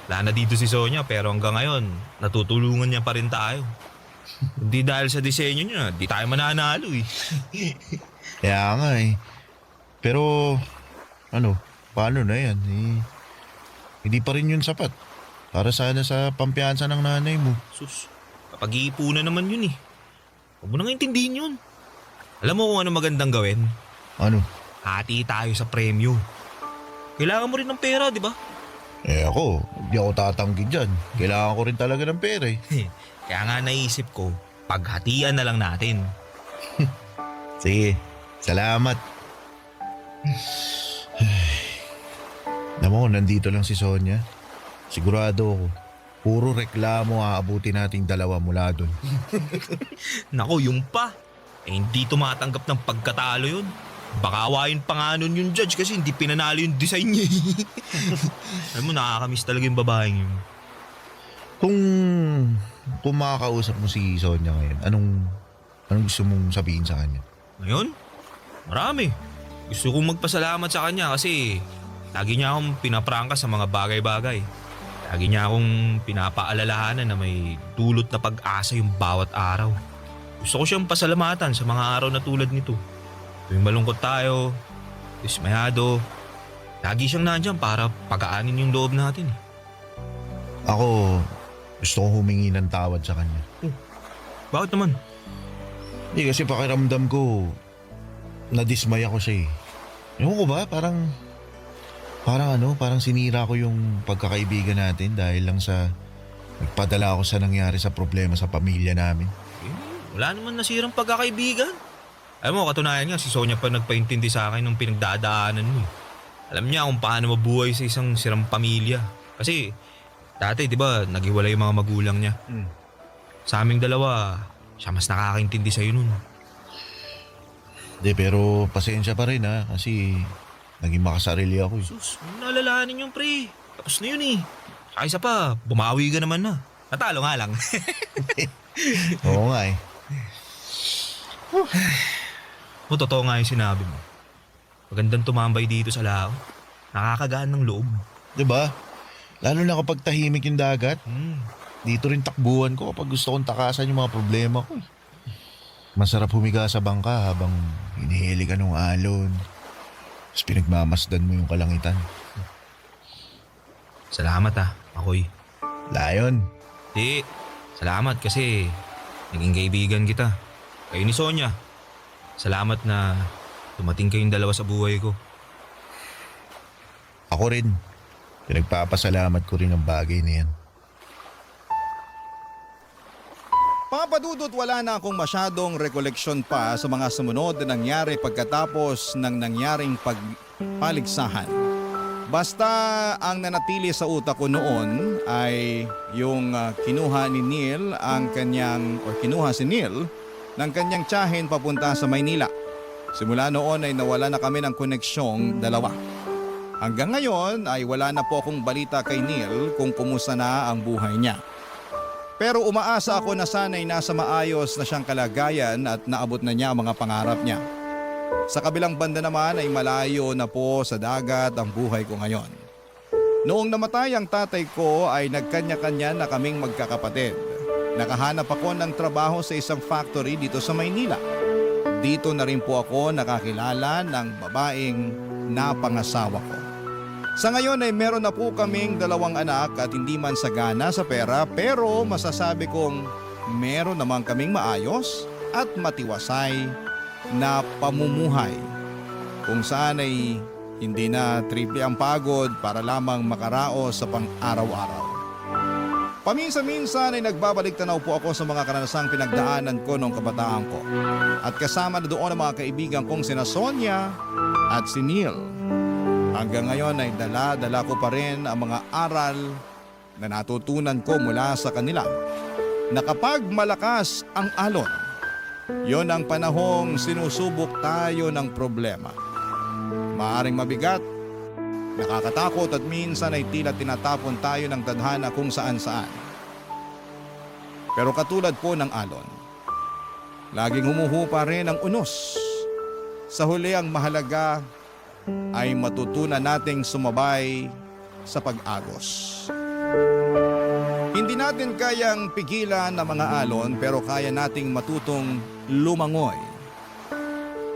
Wala na dito si Sonia pero hanggang ngayon, natutulungan niya pa rin tayo. Hindi dahil sa disenyo niya, di tayo mananalo eh. Kaya nga eh. Pero, paano na yan? Hindi pa rin yun sapat. Para sana sa pampiyansa ng nanay mo. Sus, kapag-iipunan naman yun eh. Huwag mo nang intindihin yun. Alam mo kung ano magandang gawin? Ano? Hati tayo sa premyo. Kailangan mo rin ng pera, di ba? Ako, hindi ako tatanggi dyan. Kailangan ko rin talaga ng pera eh. Kaya nga naisip ko, paghatian na lang natin. Sige, salamat. Alam mo, nandito lang si Sonia. Sigurado ako, puro reklamo aabuti nating dalawa mula doon. Nako, yung pa. Hindi tumatanggap ng pagkatalo yun. Baka awayin pa nga nun yung judge kasi hindi pinanalo yung design niya. Alam mo, nakakamiss talaga yung babaeng yun. Kung makakausap mo si Sonia ngayon, anong gusto mong sabihin sa kanya? Ngayon, marami. Gusto kong magpasalamat sa kanya kasi lagi niya akong pinaprangka sa mga bagay-bagay. Lagi niya akong pinapaalalahanan na may dulot na pag-asa yung bawat araw. Gusto ko siyang pasalamatan sa mga araw na tulad nito. Tuwing malungkot tayo, dismayado, lagi siyang nandyan para pagaanin yung loob natin. Ako, gusto kong humingi ng tawad sa kanya. Bakit naman? Hindi kasi pakiramdam ko, nadismay ako siya eh. Ewan ko ba, parang sinira ko yung pagkakaibigan natin dahil lang sa nagpadala ako sa nangyari sa problema sa pamilya namin. Wala naman nasirang pagkakaibigan. Alam mo, katunayan nga, si Sonia pa nagpaintindi sa akin ng pinagdadaanan mo. Alam niya kung paano mabuhay sa isang sirang pamilya. Kasi dati, di ba, naghiwalay yung mga magulang niya. Sa aming dalawa, siya mas nakakaintindi sa'yo nun. Hindi, pero pasensya pa rin ha, kasi naging makasarili ako eh. Sus, nalalahanin yung pre. Tapos na yun eh. Saka isa pa, bumawi ka naman na. Natalo nga lang. Oo nga eh. O, totoo nga yung sinabi mo. Magandang tumambay dito sa lao. Nakakagaan ng loob. Diba? Lalo na kapag tahimik yung dagat. Dito rin takbuhan ko kapag gusto kong takasan yung mga problema ko. Masarap humiga sa bangka habang hinihili ka ng alon. Tapos pinagmamasdan mo yung kalangitan. Salamat Makoy. Layon. Di, salamat kasi naging kaibigan kita. Kayo ni Sonia. Salamat na dumating kayong dalawa sa buhay ko. Ako rin. Pinagpapasalamat ko rin ang bagay na yan. Papa Dudut, wala na akong masyadong rekoleksyon pa sa mga sumunod na nangyari pagkatapos ng nangyaring pagpaligsahan. Basta ang nanatili sa utak ko noon ay yung kinuha si Neil ng kanyang tiyahin papunta sa Maynila. Simula noon ay nawala na kami ng koneksyong dalawa. Hanggang ngayon ay wala na po akong balita kay Neil kung kumusta na ang buhay niya. Pero umaasa ako na sana'y nasa maayos na siyang kalagayan at naabot na niya ang mga pangarap niya. Sa kabilang banda naman ay malayo na po sa dagat ang buhay ko ngayon. Noong namatay ang tatay ko ay nagkanya-kanya na kaming magkakapatid. Nakahanap ako ng trabaho sa isang factory dito sa Maynila. Dito na rin po ako nakakilala ng babaeng napangasawa ko. Sa ngayon ay meron na po kaming 2 anak at hindi man sagana sa pera pero masasabi kong meron naman kaming maayos at matiwasay na pamumuhay. Kung saan ay hindi na triple ang pagod para lamang makaraos sa pang-araw-araw. Paminsan-minsan ay nagbabalik tanaw po ako sa mga karanasang pinagdaanan ko noong kabataan ko. At kasama na doon ang mga kaibigan kong sina Sonia at si Neil. Hanggang ngayon ay dala-dala ko pa rin ang mga aral na natutunan ko mula sa kanila na kapag malakas ang alon, yon ang panahong sinusubok tayo ng problema. Maaring mabigat, nakakatakot at minsan ay tila tinatapon tayo ng tadhana kung saan-saan. Pero katulad po ng alon, laging humuhupa rin ang unos. Sa huli ang mahalaga ay matutunan nating sumabay sa pag-agos. Hindi natin kayang pigilan ang mga alon pero kaya nating matutong lumangoy,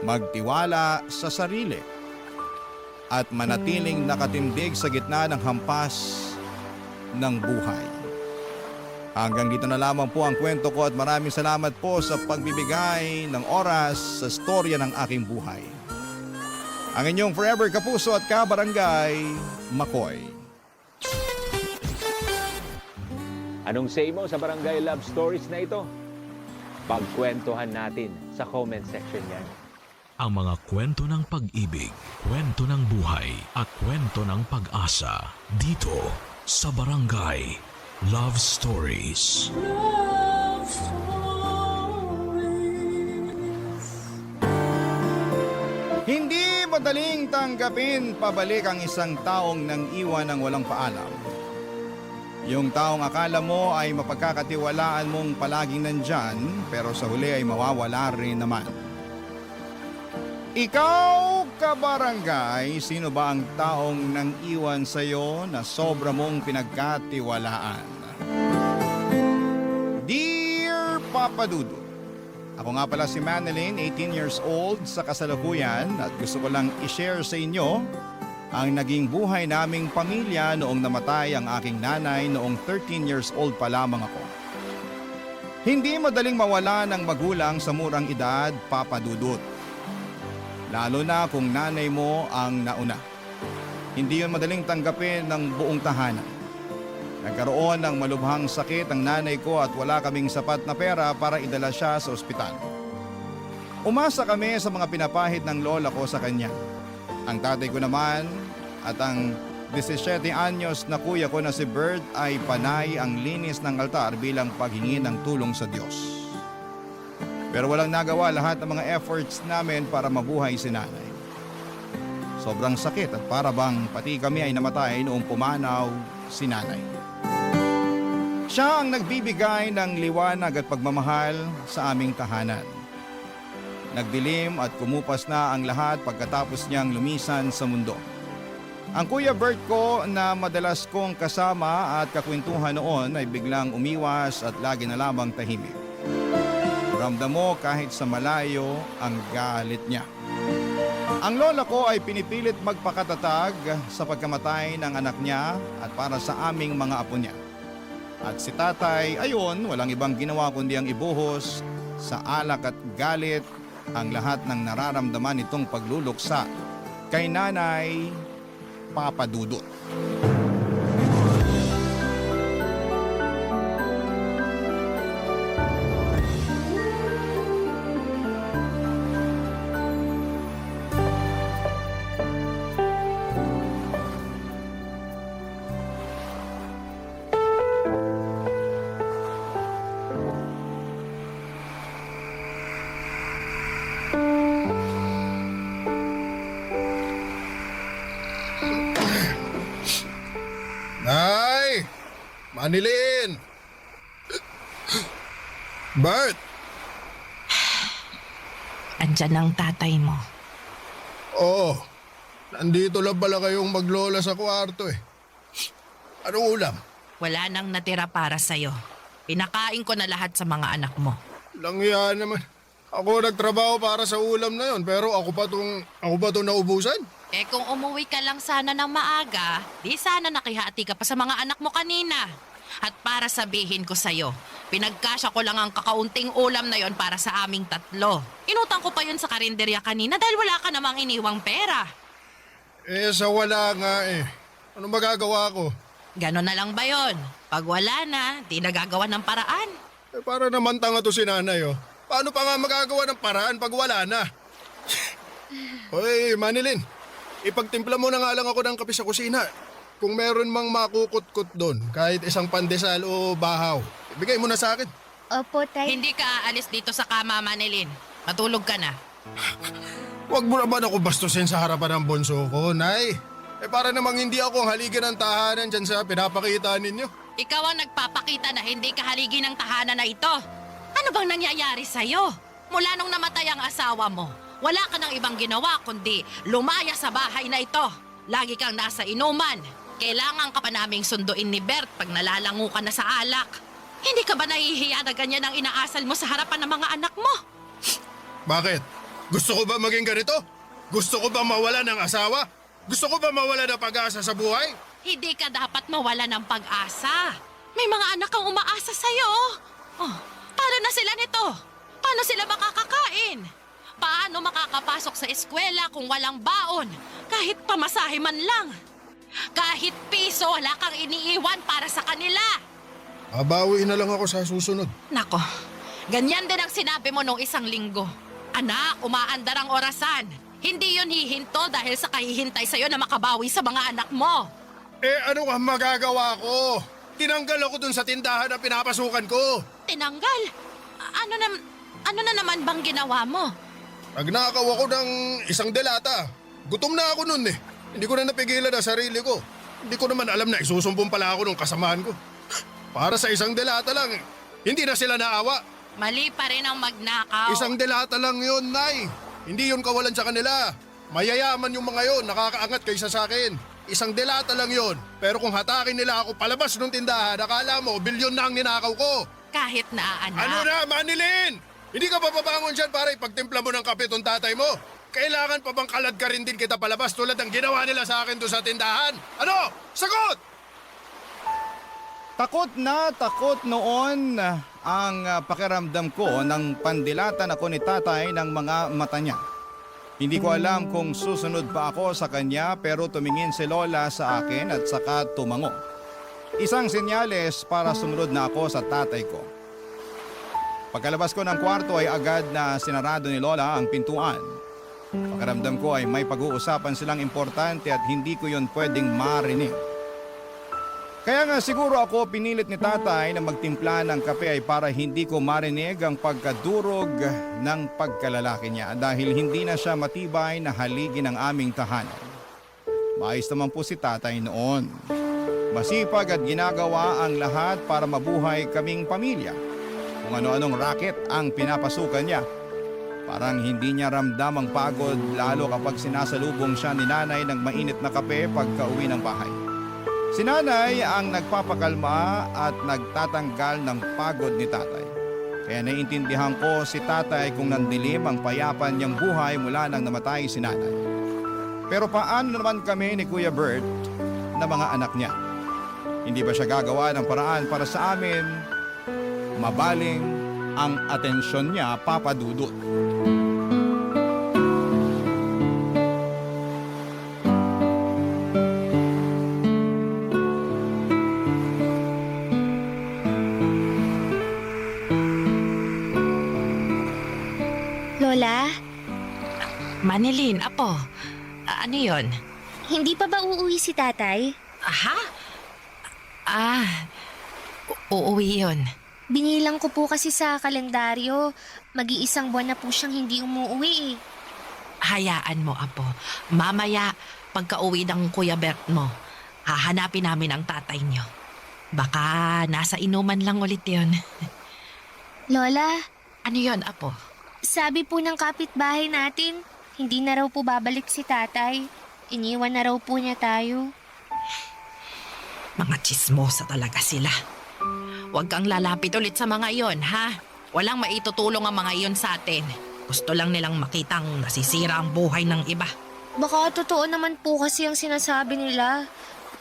magtiwala sa sarili at manatiling nakatindig sa gitna ng hampas ng buhay. Hanggang dito na lamang po ang kwento ko at maraming salamat po sa pagbibigay ng oras sa storya ng aking buhay. Ang inyong forever kapuso at kabarangay, Makoy. Anong say mo sa Barangay Love Stories na ito? Pagkwentuhan natin sa comment section yan. Ang mga kwento ng pag-ibig, kwento ng buhay at kwento ng pag-asa dito sa Barangay Love Stories. Hindi madaling tanggapin pabalik ang isang taong nang iwan ng walang paalam. Yung taong akala mo ay mapagkakatiwalaan mong palaging nandyan pero sa huli ay mawawala rin naman. Ikaw, kabarangay, sino ba ang taong nang iwan sa'yo na sobra mong pinagkatiwalaan? Dear Papa Dudu, ako nga pala si Manilyn, 18 years old sa kasalukuyan at gusto ko lang i-share sa inyo ang naging buhay naming pamilya noong namatay ang aking nanay noong 13 years old pa lamang ako. Hindi madaling mawala ng magulang sa murang edad, Papa Dudut. Lalo na kung nanay mo ang nauna. Hindi yun madaling tanggapin ng buong tahanan. Nagkaroon ng malubhang sakit ang nanay ko at wala kaming sapat na pera para idala siya sa ospital. Umasa kami sa mga pinapahid ng lola ko sa kanya. Ang tatay ko naman at ang 17 anyos na kuya ko na si Bert ay panay ang linis ng altar bilang paghingi ng tulong sa Diyos. Pero walang nagawa lahat ng mga efforts namin para mabuhay si nanay. Sobrang sakit at para bang pati kami ay namatay noong pumanaw si nanay. Siya ang nagbibigay ng liwanag at pagmamahal sa aming tahanan. Nagdilim at kumupas na ang lahat pagkatapos niyang lumisan sa mundo. Ang Kuya Bert ko na madalas kong kasama at kakwentuhan noon ay biglang umiwas at lagi na lamang tahimik. Ramdam mo kahit sa malayo ang galit niya. Ang lola ko ay pinipilit magpakatatag sa pagkamatay ng anak niya at para sa aming mga apo niya. At si tatay, ayon, walang ibang ginawa kundi ang ibuhos sa alak at galit ang lahat ng nararamdaman nitong pagluluksa kay Nanay Papa Dudut. Nay! Manilyn! Bert! Andyan ang tatay mo. Oo. Nandito lang pala kayong maglola sa kwarto eh. Anong ulam? Wala nang natira para sa'yo. Pinakain ko na lahat sa mga anak mo. Langya naman. Ako nagtrabaho para sa ulam na yon pero ako pa tong naubusan. Eh kung umuwi ka lang sana ng maaga, di sana nakihati ka pa sa mga anak mo kanina. At para sabihin ko sa'yo, pinagkasya ko lang ang kakaunting ulam na yon para sa aming tatlo. Inutang ko pa yun sa karinderya kanina dahil wala ka namang iniwang pera. Eh sa wala nga eh. Ano magagawa ko? Ganon na lang ba yon? Pag wala na, di nagagawa ng paraan. Eh para naman tanga to si nanay oh. Paano pa nga magagawa ng paraan pag wala na? Hoy Manilyn, ipagtimpla mo na nga lang ako ng kape sa kusina. Kung meron mang makukut-kut doon, kahit isang pandesal o bahaw, ibigay mo na sa akin. Opo, Tay. Hindi ka aalis dito sa kama, Manilin. Matulog ka na. Huwag mo naman ako bastusin sa harapan ng bunso ko, Nay. Para namang hindi ako ang haligi ng tahanan dyan sa pinapakita ninyo. Ikaw ang nagpapakita na hindi ka haligi ng tahanan na ito. Ano bang nangyayari sa'yo? Mula nung namatay ang asawa mo, wala ka ng ibang ginawa kundi lumaya sa bahay na ito. Lagi kang nasa inuman. Kailangan ka pa naming sunduin ni Bert pag nalalango ka na sa alak. Hindi ka ba nahihiya na ganyan ang inaasal mo sa harapan ng mga anak mo? Bakit? Gusto ko ba maging ganito? Gusto ko ba mawala ng asawa? Gusto ko ba mawala ng pag-asa sa buhay? Hindi ka dapat mawala ng pag-asa. May mga anak kang umaasa sa'yo. Oh, paano na sila nito? Paano sila makakakain? Paano makakapasok sa eskwela kung walang baon? Kahit pamasahe man lang. Kahit piso, wala kang iniiwan para sa kanila. Babawi na lang ako sa susunod. Nako, ganyan din ang sinabi mo nung isang linggo. Anak, umaandar ang orasan. Hindi yun hihinto dahil sa kahihintay sa'yo na makabawi sa mga anak mo. Ano ang magagawa ko? Tinanggal ako dun sa tindahan na pinapasukan ko. Tinanggal? Ano na naman bang ginawa mo? Nagnakaw ako ng isang delata. Gutom na ako nun eh. Hindi ko na napigilan ang sarili ko. Hindi ko naman alam na isusumpong pala ako ng kasamaan ko. Para sa isang delata lang, hindi na sila naawa. Mali pa rin ang magnakaw. Isang delata lang yun, Nay. Hindi yun kawalan sa kanila. Mayayaman yung mga yun, nakakaangat kaysa sa akin. Isang delata lang yun. Pero kung hatakin nila ako palabas ng tindahan, akala mo, bilyon na ang ninakaw ko. Kahit na anak. Ano na, Manilin? Hindi ka pa babangon dyan para ipagtimpla mo ng kape tong tatay mo? Kailangan pa bang kalad ka rin din kita palabas tulad ng ginawa nila sa akin doon sa tindahan? Ano? Sagot! Takot na takot noon ang pakiramdam ko nang pandilatan ako ni tatay ng mga mata niya. Hindi ko alam kung susunod pa ako sa kanya pero tumingin si Lola sa akin at saka tumango. Isang senyales para sumunod na ako sa tatay ko. Pagkalabas ko ng kwarto ay agad na sinarado ni Lola ang pintuan. Pakiramdam ko ay may pag-uusapan silang importante at hindi ko yon pwedeng marinig. Kaya nga siguro ako pinilit ni tatay na magtimpla ng kape ay para hindi ko marinig ang pagkadurog ng pagkalalaki niya dahil hindi na siya matibay na haligi ng aming tahanan. Maayos naman po si tatay noon. Masipag at ginagawa ang lahat para mabuhay kaming pamilya. Kung ano-anong racket ang pinapasukan niya. Parang hindi niya ramdam ang pagod lalo kapag sinasalubong siya ni nanay ng mainit na kape pagka uwi ng bahay. Si nanay ang nagpapakalma at nagtatanggal ng pagod ni tatay. Kaya naiintindihan ko si tatay kung nandilim ang payapan niyang buhay mula nang namatay si nanay. Pero paano naman kami ni Kuya Bert na mga anak niya? Hindi ba siya gagawa ng paraan para sa amin? Mabaling ang atensyon niya, Papa Dudut. Lola, Manilin, apo. Ano yon? hindi pa ba uuwi si tatay? Aha? Uuwi yon. Binilang ko po kasi sa kalendaryo. Mag-iisang buwan na po siyang hindi umuwi eh. Hayaan mo, apo. Mamaya, pagka-uwi ng Kuya Bert mo, hahanapin namin ang tatay niyo. Baka nasa inuman lang ulit yon. Lola, Ano yon, apo? sabi po ng kapitbahay natin, hindi na raw po babalik si tatay. Iniwan na raw po niya tayo. Mga tsismosa talaga sila. Huwag kang lalapit ulit sa mga iyon, ha? Walang maitutulong ang mga iyon sa atin. Gusto lang nilang makitang nasisira ang buhay ng iba. Baka totoo naman po kasi ang sinasabi nila.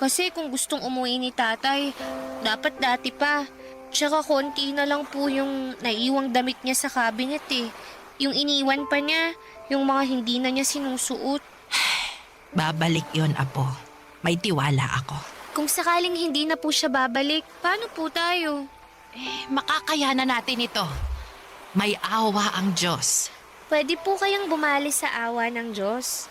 Kasi kung gustong umuwi ni tatay, dapat dati pa. Tsaka konti na lang po yung naiiwang damit niya sa cabinet eh. Yung iniwan pa niya, yung mga hindi na niya sinusuot. Babalik yon, apo. May tiwala ako. Kung sakaling hindi na po siya babalik, paano po tayo? Makakayanan natin ito. May awa ang Diyos. Pwede po kayang bumali sa awa ng Diyos.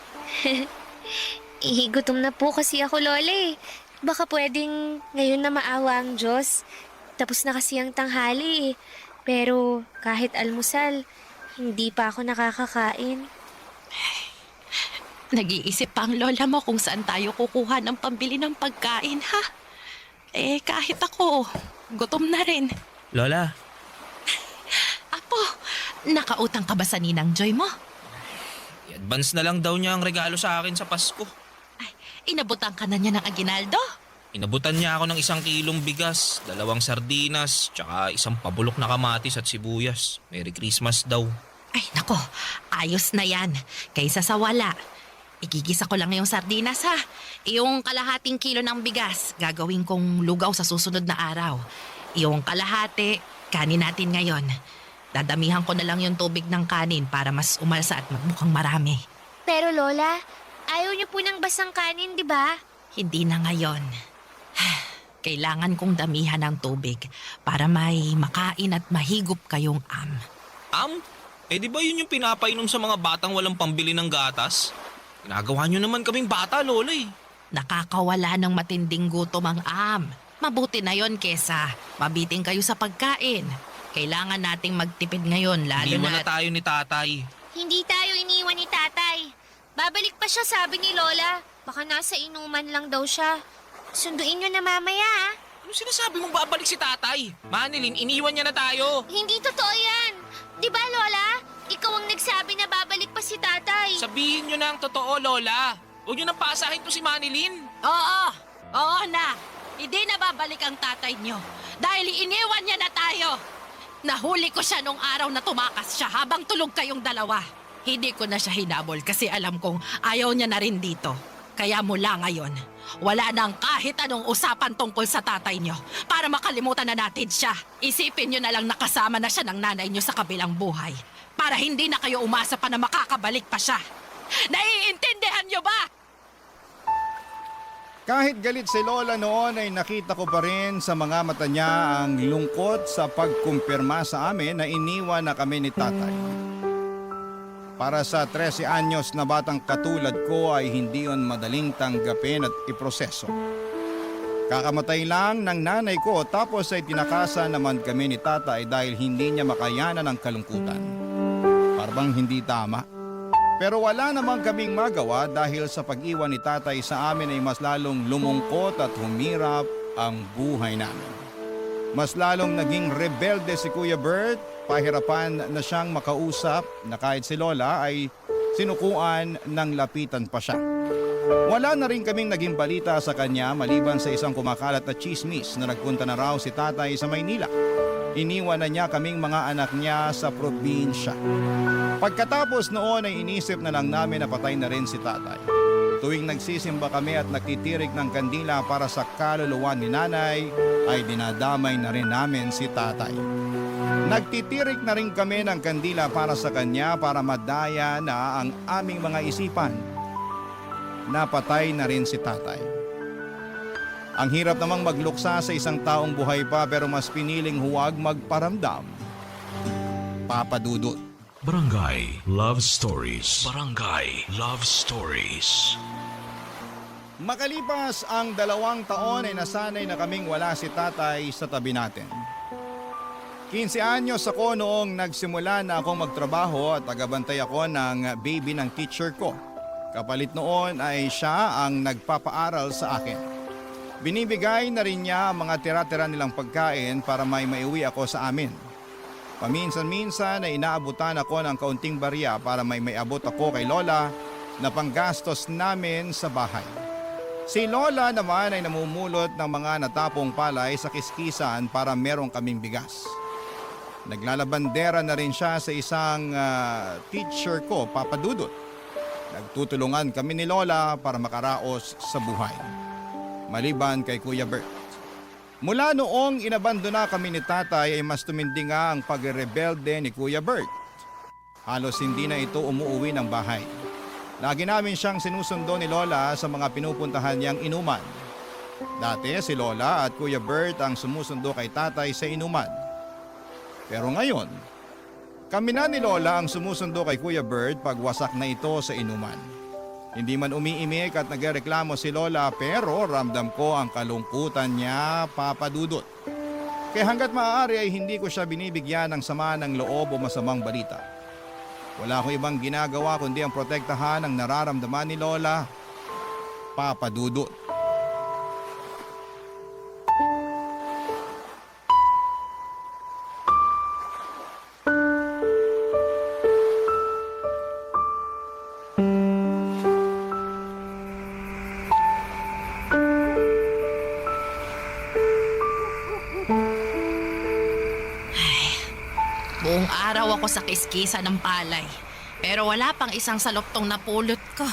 Gutom na po kasi ako, Lola eh. Baka pwedeng ngayon na maawa ang Diyos. Tapos na kasi ang tanghali eh. Pero kahit almusal, hindi pa ako nakakakain. Nag-iisip pa ang lola mo kung saan tayo kukuha ng pambili ng pagkain, ha? Kahit ako, gutom na rin. Lola, Apo, nakautang ka ba sa ninang Joy mo? i-advance na lang daw niya ang regalo sa akin sa Pasko. Inabutan ka na niya ng aginaldo? Inabutan niya ako ng 1 kilong bigas, 2 sardinas, tsaka 1 pabulok na kamatis at sibuyas. Merry Christmas daw. Ay, nako, ayos na yan. Kaysa sa wala. Igigisa ko lang yung sardinas, ha? Yung kalahating kilo ng bigas, gagawin kong lugaw sa susunod na araw. Yung kalahati, kanin natin ngayon. Dadamihan ko na lang yung tubig ng kanin para mas umalsa at magmukhang marami. Pero Lola, ayaw niyo po ng basang kanin, di ba? Hindi na ngayon. Kailangan kong damihan ng tubig para may makain at mahigop kayong Di ba yun yung pinapainom sa mga batang walang pambili ng gatas? Ginagawa nyo naman kaming bata, Lola eh. Nakakawala ng matinding gutom ang Mabuti na yon kesa mabiting kayo sa pagkain. Kailangan nating magtipid ngayon lalo Iniwan na na... tayo ni tatay. Hindi tayo iniwan ni tatay. Babalik pa siya, sabi ni Lola. Baka nasa inuman lang daw siya. Sunduin niyo na mamaya, ha? Ano sinasabi mong babalik si tatay? Manilin, iniwan niya na tayo. Hindi totoo yan. Di ba, Lola? Ikaw ang nagsabi na babalik pa si tatay. Sabihin nyo na ang totoo, Lola. Huwag nyo nang paasahin to si Manilin. Oo na. Hindi na babalik ang tatay niyo dahil iniwan niya na tayo. Nahuli ko siya nung araw na tumakas siya habang tulog kayong dalawa. Hindi ko na siya hinabol kasi alam kong ayaw niya na rin dito. Kaya mula ngayon, wala nang kahit anong usapan tungkol sa tatay niyo para makalimutan na natin siya. Isipin niyo na lang nakasama na siya ng nanay niyo sa kabilang buhay para hindi na kayo umasa pa na makakabalik pa siya. Naiintindihan niyo ba? Kahit galit si Lola noon ay nakita ko pa rin sa mga mata niya ang lungkot sa pagkumpirma sa amin na iniwan na kami ni tatay. Para sa 13 anyos na batang katulad ko ay hindi yon madaling tanggapin at iproseso. Kakamatay lang ng nanay ko tapos ay tinakasan naman kami ni tatay dahil hindi niya makayanan ang kalungkutan. Parang hindi tama. Pero wala namang kaming magawa dahil sa pag-iwan ni tatay sa amin ay mas lalong lumungkot at humirap ang buhay namin. Mas lalong naging rebelde si Kuya Bert, pahirapan na siyang makausap na kahit si Lola ay sinukuan ng lapitan pa siya. Wala na rin kaming naging balita sa kanya maliban sa isang kumakalat na chismis na nagpunta na raw si tatay sa Maynila. Iniwan na niya kaming mga anak niya sa probinsya. Pagkatapos noon ay inisip na lang namin na patay na rin si tatay. Tuwing nagsisimba kami at nakitirik ng kandila para sa kaluluwa ni nanay, ay dinadamay na rin namin si tatay. Nagtitirik na rin kami ng kandila para sa kanya para madaya na ang aming mga isipan. Napatay na rin si tatay. Ang hirap namang magluksa sa isang taong buhay pa pero mas piniling huwag magparamdam. Papa Dudut. Barangay Love Stories. Barangay Love Stories. Makalipas ang 2 taon ay nasanay na kaming wala si tatay sa tabi natin. 15 anyos ako noong nagsimula na akong magtrabaho at tagabantay ako ng baby ng teacher ko. Kapalit noon ay siya ang nagpapaaral sa akin. Binibigay na rin niya ang mga tira-tira nilang pagkain para may maiuwi ako sa amin. Paminsan-minsan ay inaabutan ako ng kaunting barya para may maiabot ako kay Lola na panggastos namin sa bahay. Si Lola naman ay namumulot ng mga natapong palay sa kiskisan para meron kaming bigas. Naglalabandera na rin siya sa isang teacher ko, Papa Dudut. Nagtutulungan kami ni Lola para makaraos sa buhay. Maliban kay Kuya Bert. Mula noong inabandona kami ni tatay ay mas tumindi nga ang pagrebelde ni Kuya Bert. Halos hindi na ito umuuwi ng bahay. Lagi namin siyang sinusundo ni Lola sa mga pinupuntahan niyang inuman. Dati si Lola at Kuya Bert ang sumusundo kay tatay sa inuman. Pero ngayon, kami na ni Lola ang sumusundo kay Kuya Bert pag wasak na ito sa inuman. Hindi man umiimik at nagreklamo si Lola pero ramdam ko ang kalungkutan niya, Papa Dudut. Kaya hanggat maaari ay hindi ko siya binibigyan ng sama ng loob o masamang balita. Wala akong ibang ginagawa kundi ang protektahan ang nararamdaman ni Lola, Papa Dudut. Buong araw ako sa kiskisa ng palay. Pero wala pang isang saloptong napulot ko.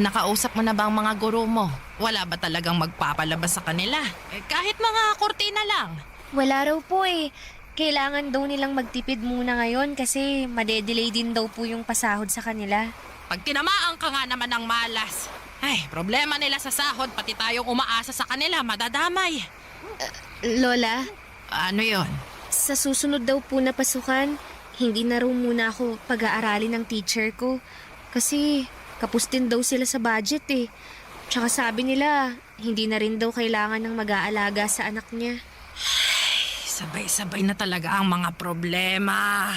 Nakausap mo na ba ang mga guro mo? Wala ba talagang magpapalabas sa kanila? Kahit mga kurtina lang. Wala raw po eh. Kailangan daw nilang magtipid muna ngayon kasi madedelay din daw po yung pasahod sa kanila. Pag tinamaan ka nga naman ng malas. Problema nila sa sahod, pati tayong umaasa sa kanila, madadamay. Lola, Ano yon? sa susunod daw po na pasukan, hindi na raw muna ako pag-aaralin ng teacher ko. Kasi kapos din daw sila sa budget eh. Tsaka sabi nila, hindi na rin daw kailangan ng mag-aalaga sa anak niya. Sabay-sabay na talaga ang mga problema.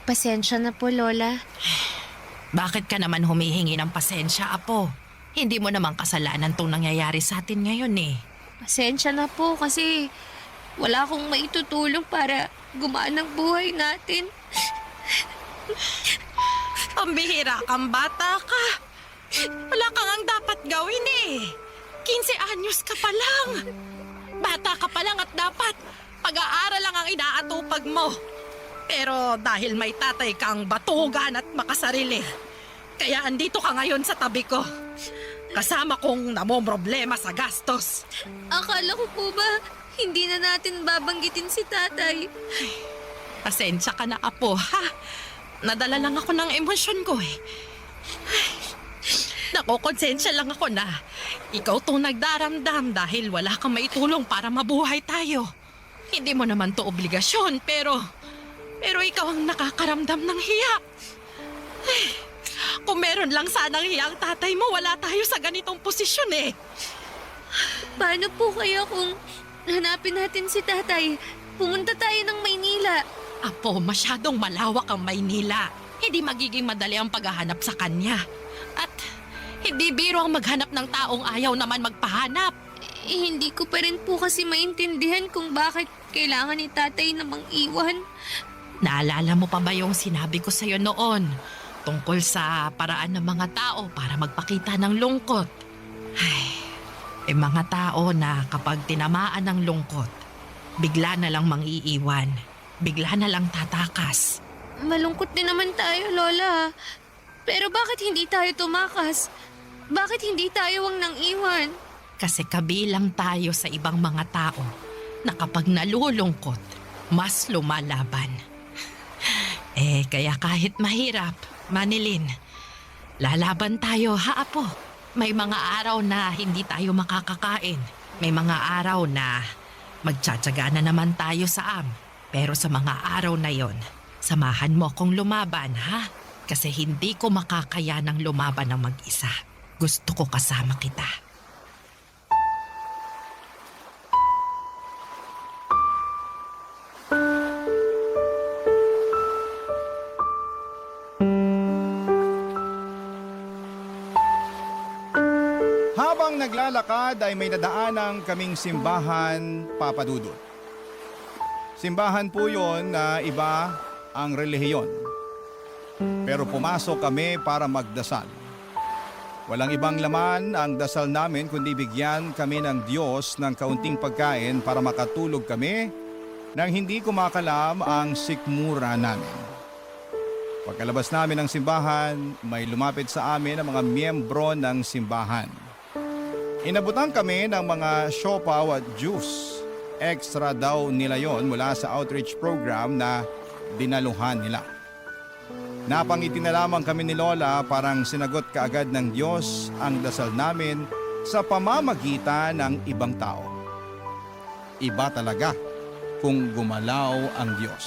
Pasensya na po, Lola. Bakit ka naman humihingi ng pasensya, Apo? Hindi mo naman kasalanan tong nangyayari sa atin ngayon eh. Pasensya na po kasi wala akong maitutulong para gumaan ang buhay natin. Pambihira kang bata ka. Wala kang ang dapat gawin eh. 15 anyos ka pa lang. Bata ka pa lang at dapat pag-aaral lang ang inaatupag mo. Pero dahil may tatay kang batugan at makasarili, kaya andito ka ngayon sa tabi ko. Kasama kong namomroblema sa gastos. Akala ko po ba hindi na natin babanggitin si tatay? Pasensya ka na, Apo, ha? Nadala lang ako ng emosyon ko eh. Nakokonsensya lang ako na ikaw tong nagdaramdam dahil wala kang maitulong para mabuhay tayo. Hindi mo naman to obligasyon, pero ikaw ang nakakaramdam ng hiya. Kung meron lang sanang hiya ang tatay mo, wala tayo sa ganitong posisyon eh. Paano po kaya kung hanapin natin si tatay? Pumunta tayo ng Maynila. Apo, masyadong malawak ang Maynila. Hindi magiging madali ang paghahanap sa kanya. At hindi biro ang maghanap ng taong ayaw naman magpahanap. Hindi ko pa rin po kasi maintindihan kung bakit kailangan ni tatay namang iwan. Naalala mo pa ba yung sinabi ko sa'yo noon tungkol sa paraan ng mga tao para magpakita ng lungkot? Mga tao na kapag tinamaan ng lungkot, bigla na lang mang-iiwan, bigla na lang tatakas. Malungkot din naman tayo, Lola. Pero bakit hindi tayo tumakas? Bakit hindi tayo ang nang iwan? Kasi kabilang tayo sa ibang mga tao na kapag nalulungkot, mas lumalaban. Kaya kahit mahirap, Manilin, lalaban tayo, ha, Apo? May mga araw na hindi tayo makakakain. May mga araw na magtsatsaga na naman tayo sa Pero sa mga araw na yon, samahan mo akong lumaban, ha? Kasi hindi ko makakaya ng lumaban ng mag-isa. Gusto ko kasama kita. Habang naglalakad ay may nadaanan kaming simbahan, Papa Dudut. Simbahan po yon na iba ang relihiyon. Pero pumasok kami para magdasal. Walang ibang laman ang dasal namin kundi bigyan kami ng Diyos ng kaunting pagkain para makatulog kami nang hindi kumakalam ang sikmura namin. Pagkalabas namin ng simbahan, may lumapit sa amin ang mga miyembro ng simbahan. Inabutan kami ng mga siopaw at juice. Extra daw nila yon mula sa outreach program na dinaluhan nila. Napangiti na lamang kami ni Lola, parang sinagot kaagad ng Diyos ang dasal namin sa pamamagitan ng ibang tao. Iba talaga kung gumalaw ang Diyos.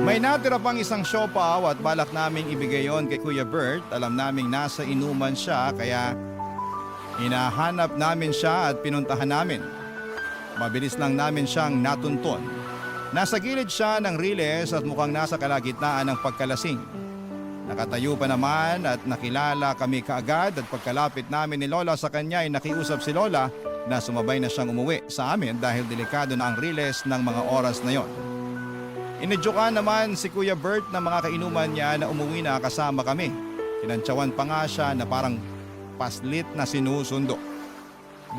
May natira pang isang siopaw at balak naming ibigay yon kay Kuya Bert. Alam naming nasa inuman siya kaya hinahanap namin siya at pinuntahan namin. Mabilis lang namin siyang natuntun. Nasa gilid siya ng riles at mukhang nasa kalagitnaan ng pagkalasing. Nakatayo pa naman at nakilala kami kaagad at pagkalapit namin ni Lola sa kanya ay nakiusap si Lola na sumabay na siyang umuwi sa amin dahil delikado na ang riles ng mga oras na yon. Inidyokan naman si Kuya Bert na mga kainuman niya na umuwi na kasama kami. Kinantsawan pa nga siya na parang paslit na sinusundo.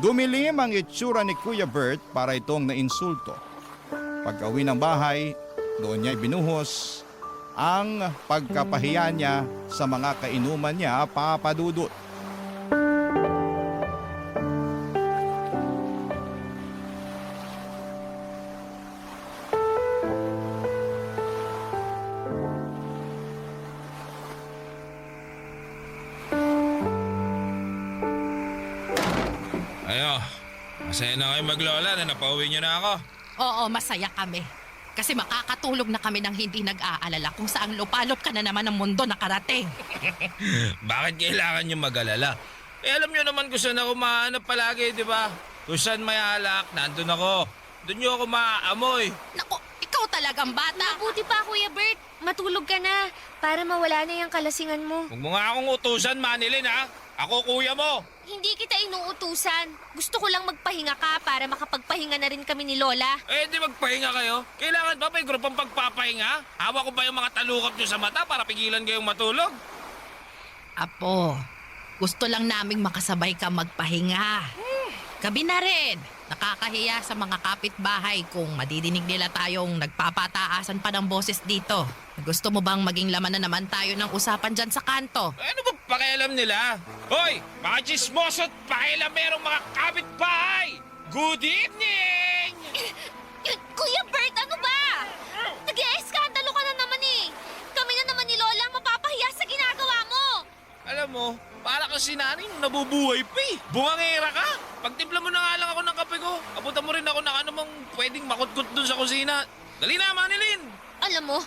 Dumilim ang itsura ni Kuya Bert para itong nainsulto. Pagka-uwi ng bahay, doon niya ibinuhos ang pagkapahiya niya sa mga kainuman niya, Papa Dudut. Ayo, masaya na kayo maglola na napauwi niyo na ako. Oo, masaya kami. Kasi makakatulog na kami ng hindi nag-aalala kung saang lupalop ka na naman ng mundo nakarating. Bakit kailangan niyo mag-alala? Eh alam niyo naman kung saan ako mahanap palagi, di ba? Kung saan may alak, nandun ako. Doon niyo ako maaamoy. Naku, ikaw talagang bata. Mabuti pa, Kuya Bert. Matulog ka na para mawala na yung kalasingan mo. Huwag mo nga akong utusan, Manilin, ha? Ako kuya mo. Hindi kita inuutusan. Gusto ko lang magpahinga ka para makapagpahinga na rin kami ni Lola. Eh, di magpahinga kayo. Kailangan ba may grupong pagpapahinga? Hawak ko ba yung mga talukap niyo sa mata para pigilan kayong matulog? Apo, gusto lang naming makasabay ka magpahinga. Gabi na rin. Nakakahiya sa mga kapitbahay kung madidinig nila tayong nagpapataasan pa ng boses dito. Gusto mo bang maging laman na naman tayo ng usapan dyan sa kanto? Ano ba pakialam nila? Hoy, mga chismoso at pakialamerong mga kapitbahay! Good evening! Kuya Bert, ano ba? Nag-ieskandalo ka na naman eh. Kami na naman ni Lola ang mapapahiya sa ginagawa mo. Alam mo, para kasi nanay nung nabubuhay pa eh. Bungangera ka! Pagtimpla mo na nga lang ako ng kape ko. Abutan mo rin ako ng ano mong pwedeng makutkot dun sa kusina. Dali na, Manilin! Alam mo,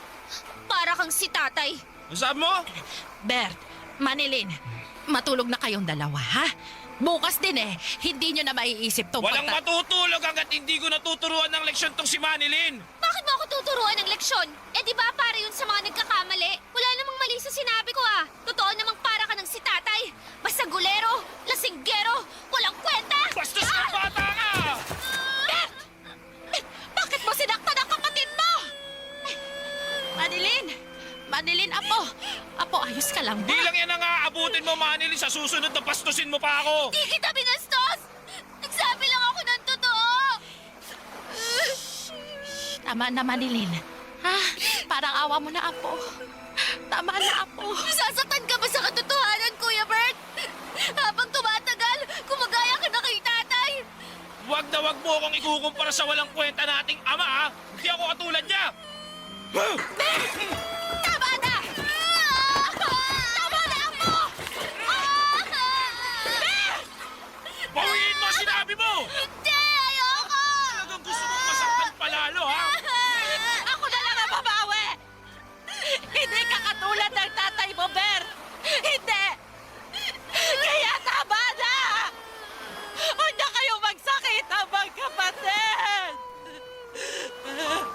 para kang si tatay. Ano sabi mo? Bert, Manilin, matulog na kayong dalawa, ha? Bukas din hindi nyo na maiisip to. Walang matutulog hanggat hindi ko natuturuan ng leksyon tong si Manilin. Bakit mo ako tuturuan ng leksyon? Eh di ba para yun sa mga nagkakamali? Wala namang mali sa sinabi ko ah. Totoo namang para ka ng si tatay. Basta gulero, lasinggero, walang kwenta. Bastos na bata ka! Bert! Bakit mo sinaktan ang kapatid mo? Manilin! Manilin, Apo! Apo, ayos ka lang ba? Di lang yan ang aabutin mo, Manilin. Sa susunod na pastusin mo pa ako. Di kita binastos! Nagsabi lang ako ng totoo! Tama na, Manilin. Ha? Parang awa mo na, Apo. Tama na, Apo. Nasasaktan ka ba sa katotohanan, Kuya Bert? Habang tumatagal, gumagaya ka na kay tatay. Huwag na huwag mo akong ikukumpara sa walang kwenta nating ama, ha? Hindi ako katulad niya! Tama na! Tama na ako! Bawiin mo ang sinabi mo! Hindi! Ayoko! Talagang gusto mong masaktan palalo, ha? Ako na lang ang babawi! Hindi ka katulad ng tatay mo, Bert! Hindi! Kaya tama na! Huwag na kayo magsakit ang magkapatid!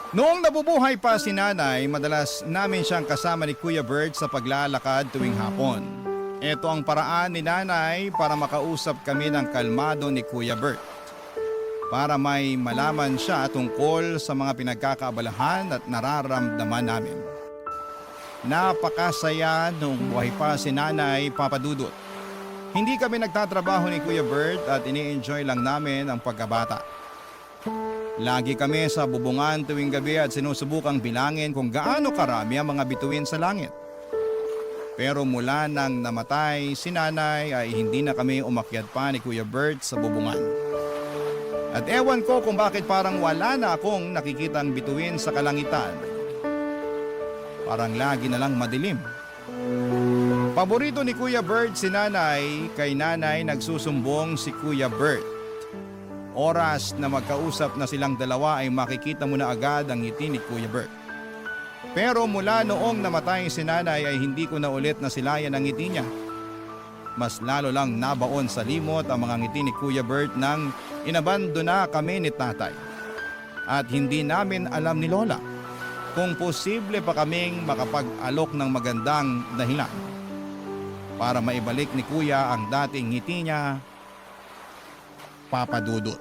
Noong nabubuhay pa si nanay, madalas namin siyang kasama ni Kuya Bert sa paglalakad tuwing hapon. Ito ang paraan ni nanay para makausap kami ng kalmado ni Kuya Bert. Para may malaman siya tungkol sa mga pinagkakaabalahan at nararamdaman namin. Napakasaya noong buhay pa si nanay, Papa Dudut. Hindi kami nagtatrabaho ni Kuya Bert at ini-enjoy lang namin ang pagkabata. Lagi kami sa bubungan tuwing gabi at sinusubukang bilangin kung gaano karami ang mga bituin sa langit. Pero mula nang namatay si nanay ay hindi na kami umakyat pa ni Kuya Bert sa bubungan. At ewan ko kung bakit parang wala na akong nakikitang bituin sa kalangitan. Parang lagi na lang madilim. Paborito ni Kuya Bert si nanay, kay nanay nagsusumbong si Kuya Bert. Oras na magkausap na silang dalawa ay makikita mo na agad ang ngiti ni Kuya Bert. Pero mula noong namatay si nanay ay hindi ko na ulit nasilayan ang ngiti niya. Mas lalo lang nabaon sa limot ang mga ngiti ni Kuya Bert nang inabandona kami ni tatay. At hindi namin alam ni Lola kung posible pa kaming makapag-alok ng magandang dahilan para maibalik ni Kuya ang dating ngiti niya, Papa Dudut.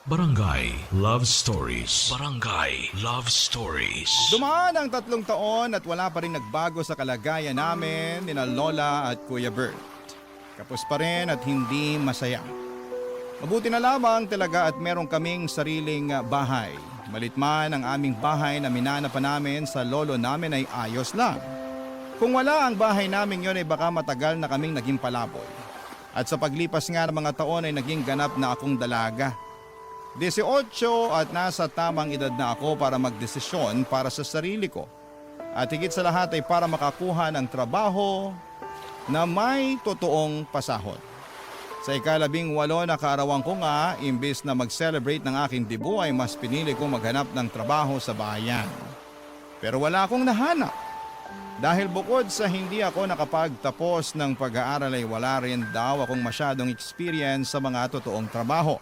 Barangay Love Stories. Barangay Love Stories. Dumaan ang 3 taon at wala pa rin nagbago sa kalagayan namin ni na Lola at Kuya Bert. Kapos pa rin at hindi masaya. Mabuti na lamang talaga at meron kaming sariling bahay. Malit man ang aming bahay na minana pa namin sa lolo namin ay ayos lang. Kung wala ang bahay namin yon ay baka matagal na kaming naging palaboy. At sa paglipas nga ng mga taon ay naging ganap na akong dalaga. 18 at nasa tamang edad na ako para magdesisyon para sa sarili ko. At higit sa lahat ay para makakuha ng trabaho na may totoong pasahod. Sa ika-18 na kaarawan ko nga, imbis na mag-celebrate ng aking debut ay mas pinili kong maghanap ng trabaho sa bayan. Pero wala akong nahanap. Dahil bukod sa hindi ako nakapagtapos ng pag-aaral ay wala rin daw akong masyadong experience sa mga totoong trabaho.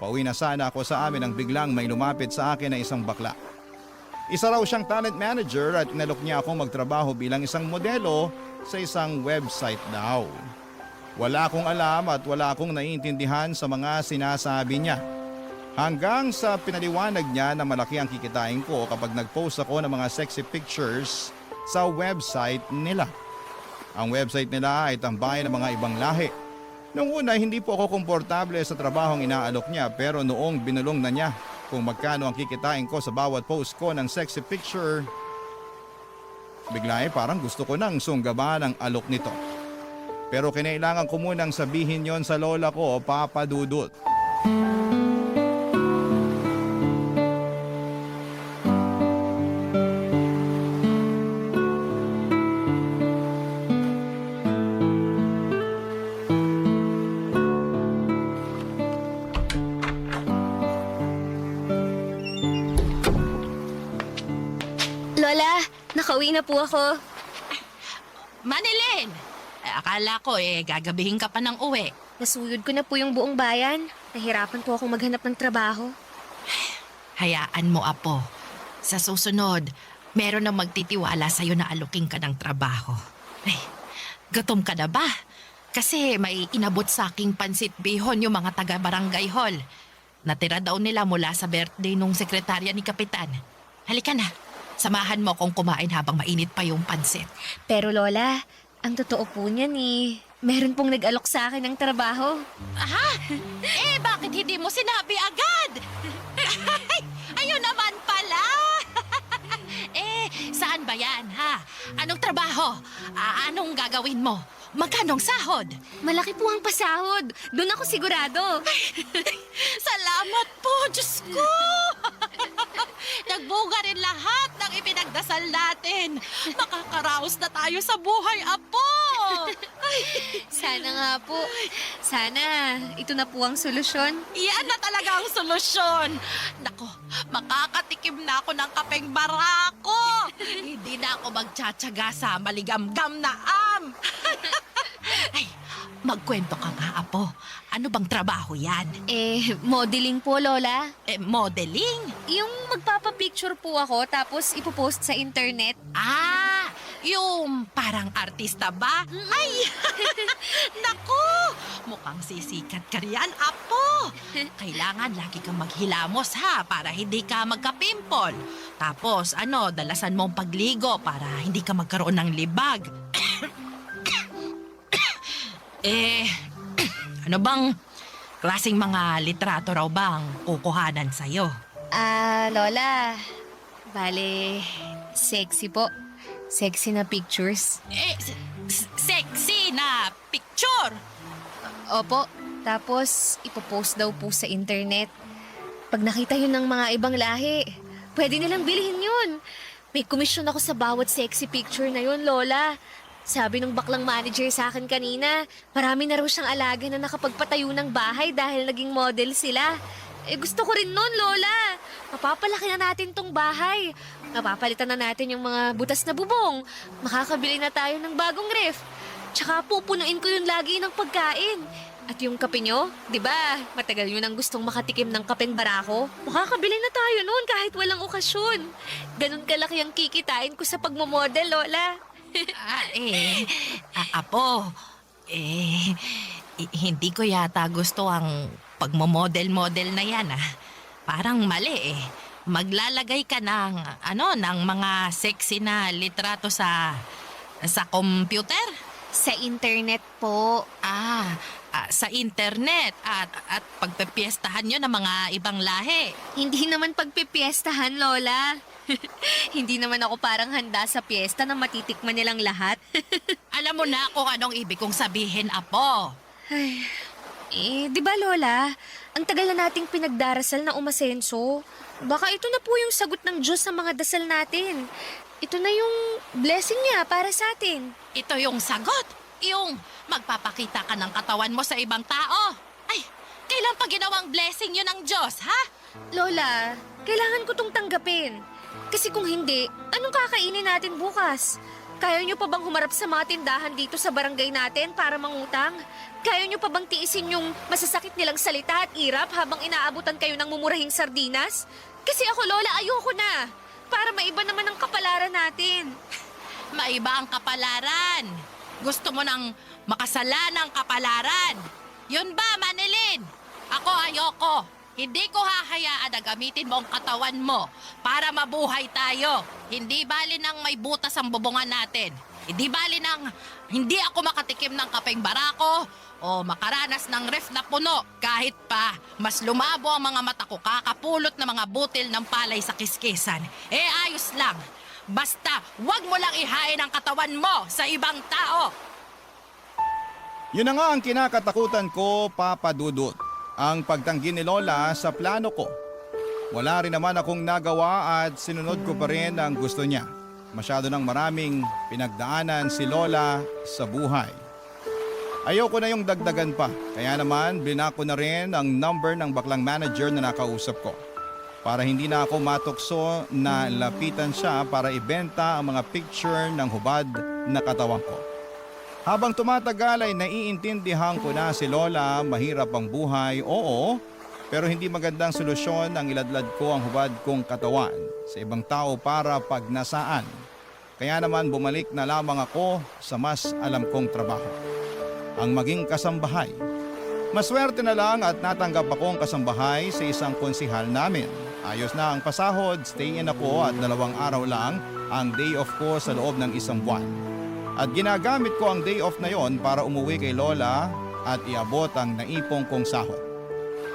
Pauwi na sana ako sa amin nang biglang may lumapit sa akin na isang bakla. Isa raw siyang talent manager at inalok niya akong magtrabaho bilang isang modelo sa isang website daw. Wala akong alam at wala akong naiintindihan sa mga sinasabi niya. Hanggang sa pinaliwanag niya na malaki ang kikitain ko kapag nag-post ako ng mga sexy pictures sa website nila. Ang website nila ay tambayan ng mga ibang lahi. Noong una, hindi po ako komportable sa trabahong inaalok niya pero noong binulong na niya kung magkano ang kikitain ko sa bawat post ko ng sexy picture, bigla ay parang gusto ko nang sunggaban ang alok nito. Pero kinailangan ko munang sabihin yon sa lola ko, Papa Dudut. Lola, nakauwi na po ako. Manilin! Akala ko gagabihin ka pa ng uwi. Nasuyod ko na po yung buong bayan. Nahirapan po akong maghanap ng trabaho. Hayaan mo, Apo. Sa susunod, meron na magtitiwala sa'yo na aluking ka ng trabaho. Ay, gutom ka na ba? Kasi may inabot sa aking pansit bihon yung mga taga-barangay hall. Natira daw nila mula sa birthday nung sekretarya ni Kapitan. Halika na, samahan mo akong kumain habang mainit pa yung pansit. Pero Lola, ang totoo po niyan meron pong nag-alok sa akin ng trabaho. Aha! Bakit hindi mo sinabi agad? Ayun naman pala! Saan ba yan, ha? Anong trabaho? Anong gagawin mo? Magkanong sahod? Malaki po ang pasahod. Doon ako sigurado. Salamat po, Diyos ko! Nagbuga rin lahat ng ipinagdasal natin. Makakaraos na tayo sa buhay, Apo! Sana nga po. Sana ito na po ang solusyon. Iyan na talaga ang solusyon. Nako, makakatikim na ako ng kapeng barako. Hindi na ako magtsatsaga sa maligamgam na am. Ay, magkwento ka nga, Apo. Ano bang trabaho yan? Modeling po, Lola. Modeling? Yung magpapapicture po ako tapos ipopost sa internet. Yung parang artista ba? Ay! Naku! Mukhang sisikat ka riyan, Apo. Kailangan lagi kang maghilamos, ha, para hindi ka magka-pimple. Tapos, dalasan mong pagligo para hindi ka magkaroon ng libag. Ano bang klaseng mga litrato raw bang kukuhanan sa'yo? Lola, bale, sexy po. Sexy na pictures. Sexy na picture! Opo, tapos ipopost daw po sa internet. Pag nakita yun ng mga ibang lahi, pwede nilang bilhin yun. May komisyon ako sa bawat sexy picture na yun, Lola. Sabi ng baklang manager sa akin kanina, marami na raw siyang alaga na nakapagpatayo ng bahay dahil naging model sila. Gusto ko rin nun, Lola. Mapapalaki na natin tong bahay. Mapapalitan na natin yung mga butas na bubong. Makakabili na tayo ng bagong ref. Tsaka pupunuin ko yun lagi ng pagkain. At yung kape nyo, di ba? Matagal yun ang gustong makatikim ng kapeng barako. Makakabili na tayo noon kahit walang okasyon. Ganun kalaki ang kikitain ko sa pagmamodel, Lola. Apo, hindi ko yata gusto ang pagmamodel-model na yan Parang mali Maglalagay ka ng, ng mga sexy na litrato sa computer? Sa internet po. Sa internet at pagpepiestahan nyo ng mga ibang lahi. Hindi naman pagpipiestahan, Lola. Hindi naman ako parang handa sa piyesta na matitikman nilang lahat. Alam mo na kung anong ibig kong sabihin, Apo. Di ba, Lola? Ang tagal na nating pinagdarasal na umasenso. Baka ito na po yung sagot ng Diyos sa mga dasal natin. Ito na yung blessing niya para sa atin. Ito yung sagot. Yung magpapakita ka ng katawan mo sa ibang tao. Ay, kailan pa ginawang blessing yun ng Diyos, ha? Lola, kailangan ko tong tanggapin. Kasi kung hindi, anong kakainin natin bukas? Kaya niyo pa bang humarap sa mga tindahan dito sa barangay natin para mangutang? Kaya niyo pa bang tiisin yung masasakit nilang salita at irap habang inaabutan kayo ng mumurahing sardinas? Kasi ako, Lola, ayoko na. Para maiba naman ang kapalaran natin. Maiba ang kapalaran. Gusto mo ng makasalanang kapalaran. Yun ba, Manilin? Ako ayoko. Hindi ko hahayaan na gamitin mo ang katawan mo para mabuhay tayo. Hindi bali nang may butas ang bubungan natin. Hindi bali nang hindi ako makatikim ng kapeng barako o makaranas ng ref na puno kahit pa mas lumabo ang mga mata ko kakapulot ng mga butil ng palay sa kiskisan. Ayos lang. Basta wag mo lang ihain ang katawan mo sa ibang tao. Yun na nga ang kinakatakutan ko, Papa Dudut. Ang pagtanggi ni Lola sa plano ko. Wala rin naman akong nagawa at sinunod ko pa rin ang gusto niya. Masyado nang maraming pinagdaanan si Lola sa buhay. Ayoko na yung dagdagan pa. Kaya naman, binako na rin ang number ng baklang manager na nakausap ko. Para hindi na ako matukso na lapitan siya para ibenta ang mga picture ng hubad na katawan ko. Habang tumatagal ay naiintindihan ko na si Lola, mahirap ang buhay, oo, pero hindi magandang solusyon ang iladlad ko ang hubad kong katawan sa ibang tao para pagnasaan. Kaya naman bumalik na lamang ako sa mas alam kong trabaho, ang maging kasambahay. Maswerte na lang at natanggap akong kasambahay sa isang konsihal namin. Ayos na ang pasahod, stay in ako at 2 araw lang ang day off ko sa loob ng 1 buwan. At ginagamit ko ang day off na yon para umuwi kay Lola at iabot ang naipong kong sahod.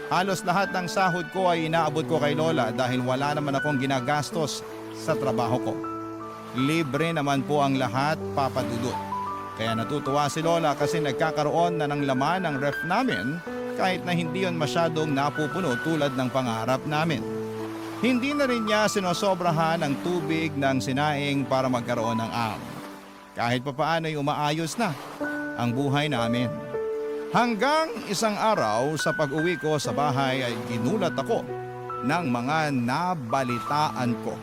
Halos lahat ng sahod ko ay inaabot ko kay Lola dahil wala naman akong ginagastos sa trabaho ko. Libre naman po ang lahat, Papa Dudut. Kaya natutuwa si Lola kasi nagkakaroon na ng laman ang ref namin kahit na hindi yon masyadong napupuno tulad ng pangarap namin. Hindi na rin niya sinosobrahan ang tubig ng sinaing para magkaroon ng kahit papaano ay umaayos na ang buhay namin. Hanggang isang araw sa pag-uwi ko sa bahay ay ginulat ako ng mga nabalitaan ko.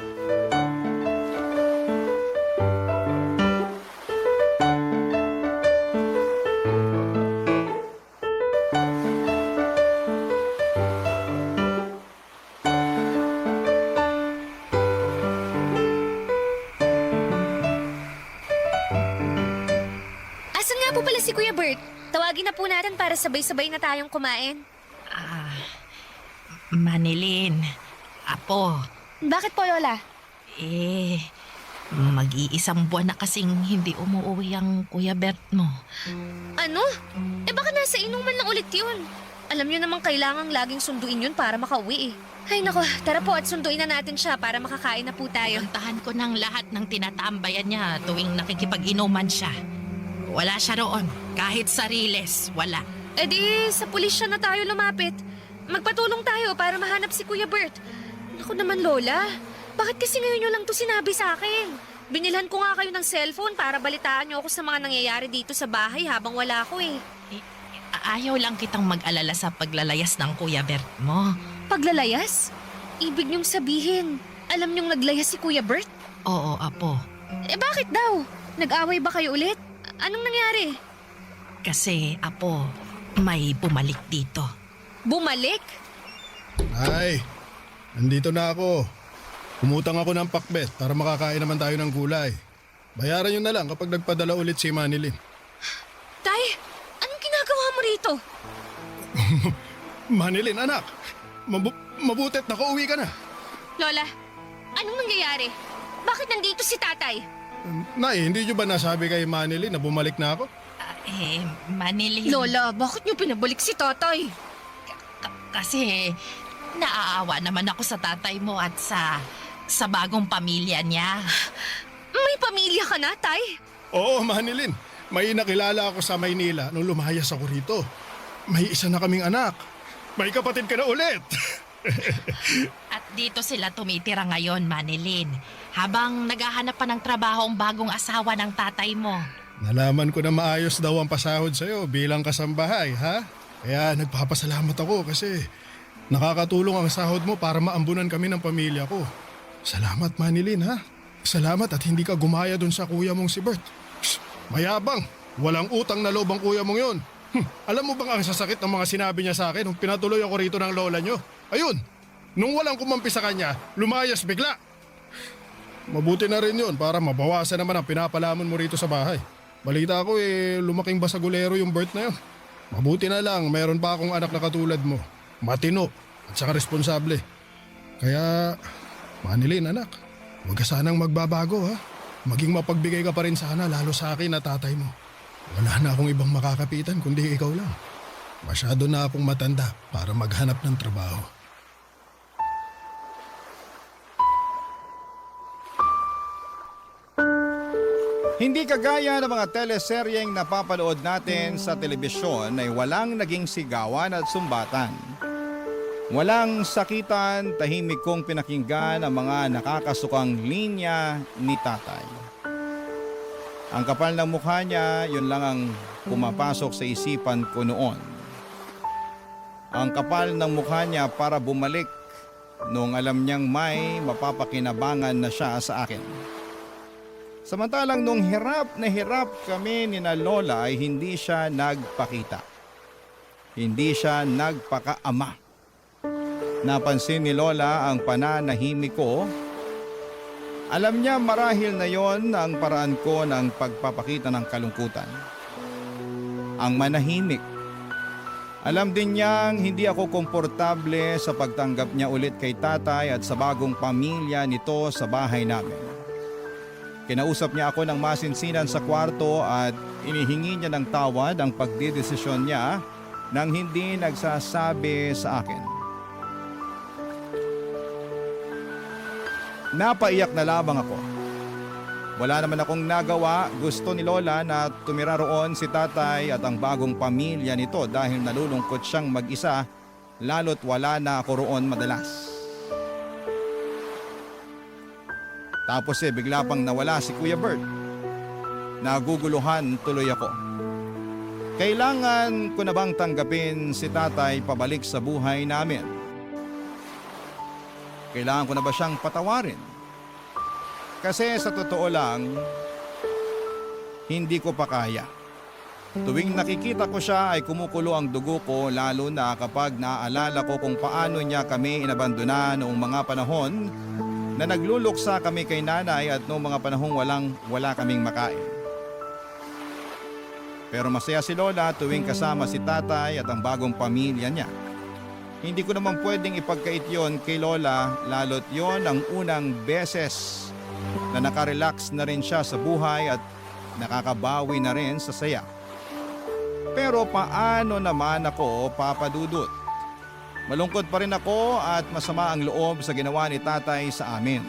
Si Kuya Bert, tawagin na po natin para sabay-sabay na tayong kumain. Manilin, Apo. Bakit po, Lola? Mag-iisang buwan na kasing hindi umuwi ang Kuya Bert mo. Ano? Baka nasa inuman lang ulit yun. Alam niyo naman kailangang laging sunduin yun para makauwi Ay nako, tara po at sunduin na natin siya para makakain na po tayo. Puntahan ko ng lahat ng tinatambayan niya tuwing nakikipag-inuman siya. Wala siya roon. Kahit sa Riles, wala. Di, sa pulisya na tayo lumapit. Magpatulong tayo para mahanap si Kuya Bert. Naku naman, Lola. Bakit kasi ngayon nyo lang to sinabi sa akin? Binilhan ko nga kayo ng cellphone para balitaan nyo ako sa mga nangyayari dito sa bahay habang wala ko Ayaw lang kitang mag-alala sa paglalayas ng Kuya Bert mo. Paglalayas? Ibig niyong sabihin, alam niyong naglaya si Kuya Bert? Oo, Apo. Bakit daw? Nag-away ba kayo ulit? Anong nangyari? Kasi, Apo, may bumalik dito. Bumalik? Ay, nandito na ako. Umutang ako ng pakbet para makakain naman tayo ng gulay. Bayaran nyo na lang kapag nagpadala ulit si Manilyn. Tay, anong ginagawa mo rito? Manilyn, anak. Mabutit nakauwi ka na. Lola, anong nangyayari? Bakit nandito si tatay? Nay, hindi nyo ba nasabi kay Manilyn na bumalik na ako? Manilyn. Lola, bakit niyo pinabalik si tatay? Kasi naaawa naman ako sa tatay mo at sa bagong pamilya niya. May pamilya ka na, tay? Oo, Manilyn. May nakilala ako sa Maynila nung lumayas ako rito. May isa na kaming anak. May kapatid ka na ulit. At dito sila tumitira ngayon, Manilyn. Habang naghahanap pa ng trabaho ang bagong asawa ng tatay mo. Nalaman ko na maayos daw ang pasahod sa'yo bilang kasambahay, ha? Kaya nagpapasalamat ako kasi nakakatulong ang sahod mo para maambunan kami ng pamilya ko. Salamat, Manilyn, ha? Salamat at hindi ka gumaya dun sa kuya mong si Bert. Shh, mayabang. Walang utang na loob ang kuya mong yun. Alam mo bang ang sasakit ng mga sinabi niya sa akin nung pinatuloy ako rito ng lola niyo? Ayun, nung walang kumampi sa kanya, lumayas bigla. Mabuti na rin yun para mabawasan naman ang pinapalamon mo rito sa bahay. Balita ko lumaking basagulero yung Bert na yun. Mabuti na lang, meron pa akong anak na katulad mo. Matino at saka responsable. Kaya, Manilyn, anak, huwag ka sanang magbabago, ha? Maging mapagbigay ka pa rin sana, lalo sa akin at tatay mo. Wala na akong ibang makakapitan kundi ikaw lang. Masyado na akong matanda para maghanap ng trabaho. Hindi kagaya ng mga teleseryeng napapanood natin sa telebisyon ay walang naging sigawan at sumbatan. Walang sakitan, tahimik kong pinakinggan ang mga nakakasukang linya ni tatay. Ang kapal ng mukha niya, yun lang ang pumapasok sa isipan ko noon. Ang kapal ng mukha niya para bumalik nung alam niyang may mapapakinabangan na siya sa akin. Samantalang nung hirap na hirap kami ni na Lola ay hindi siya nagpakita. Hindi siya nagpakaama. Napansin ni Lola ang pananahimik ko. Alam niya marahil na yon ang paraan ko ng pagpapakita ng kalungkutan. Ang manahimik. Alam din niyang hindi ako komportable sa pagtanggap niya ulit kay tatay at sa bagong pamilya nito sa bahay namin. Kinausap niya ako ng masinsinan sa kwarto at inihingi niya ng tawad ang pagdidesisyon niya nang hindi nagsasabi sa akin. Napaiyak na lamang ako. Wala naman akong nagawa. Gusto ni Lola na tumira roon si tatay at ang bagong pamilya nito dahil nalulungkot siyang mag-isa lalo't wala na ako roon madalas. Tapos bigla pang nawala si Kuya Bert. Naguguluhan tuloy ako. Kailangan ko na bang tanggapin si tatay pabalik sa buhay namin? Kailangan ko na ba siyang patawarin? Kasi sa totoo lang, hindi ko pa kaya. Tuwing nakikita ko siya ay kumukulo ang dugo ko lalo na kapag naaalala ko kung paano niya kami inabandona noong mga panahon na nagluluksa kami kay nanay at noong mga panahong wala kaming makain. Pero masaya si Lola tuwing kasama si tatay at ang bagong pamilya niya. Hindi ko naman pwedeng ipagkait yon kay Lola lalo't yon ang unang beses na nakarelax na rin siya sa buhay at nakakabawi na rin sa saya. Pero paano naman ako, Papa Dudut? Malungkot pa rin ako at masama ang loob sa ginawa ni tatay sa amin.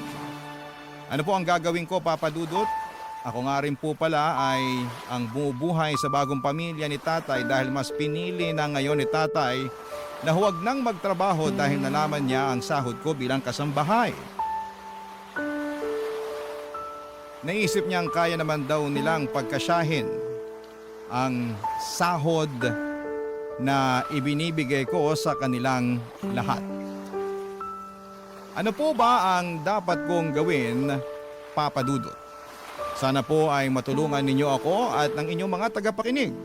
Ano po ang gagawin ko, Papa Dudut? Ako nga rin po pala ay ang bumubuhay sa bagong pamilya ni tatay dahil mas pinili na ngayon ni tatay na huwag nang magtrabaho dahil nalaman niya ang sahod ko bilang kasambahay. Naisip niyang kaya naman daw nilang pagkasyahin ang sahod na ibinibigay ko sa kanilang lahat. Ano po ba ang dapat kong gawin, Papa Dudut? Sana po ay matulungan ninyo ako at ang inyong mga tagapakinig.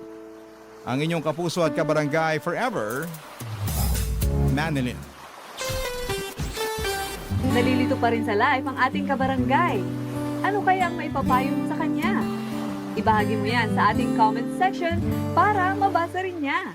Ang inyong kapuso at kabarangay forever, Manilyn. Nalilito pa rin sa live ang ating kabarangay. Ano kaya ang maipapayo mo sa kanya? Ibahagi mo yan sa ating comment section para mabasa rin niya.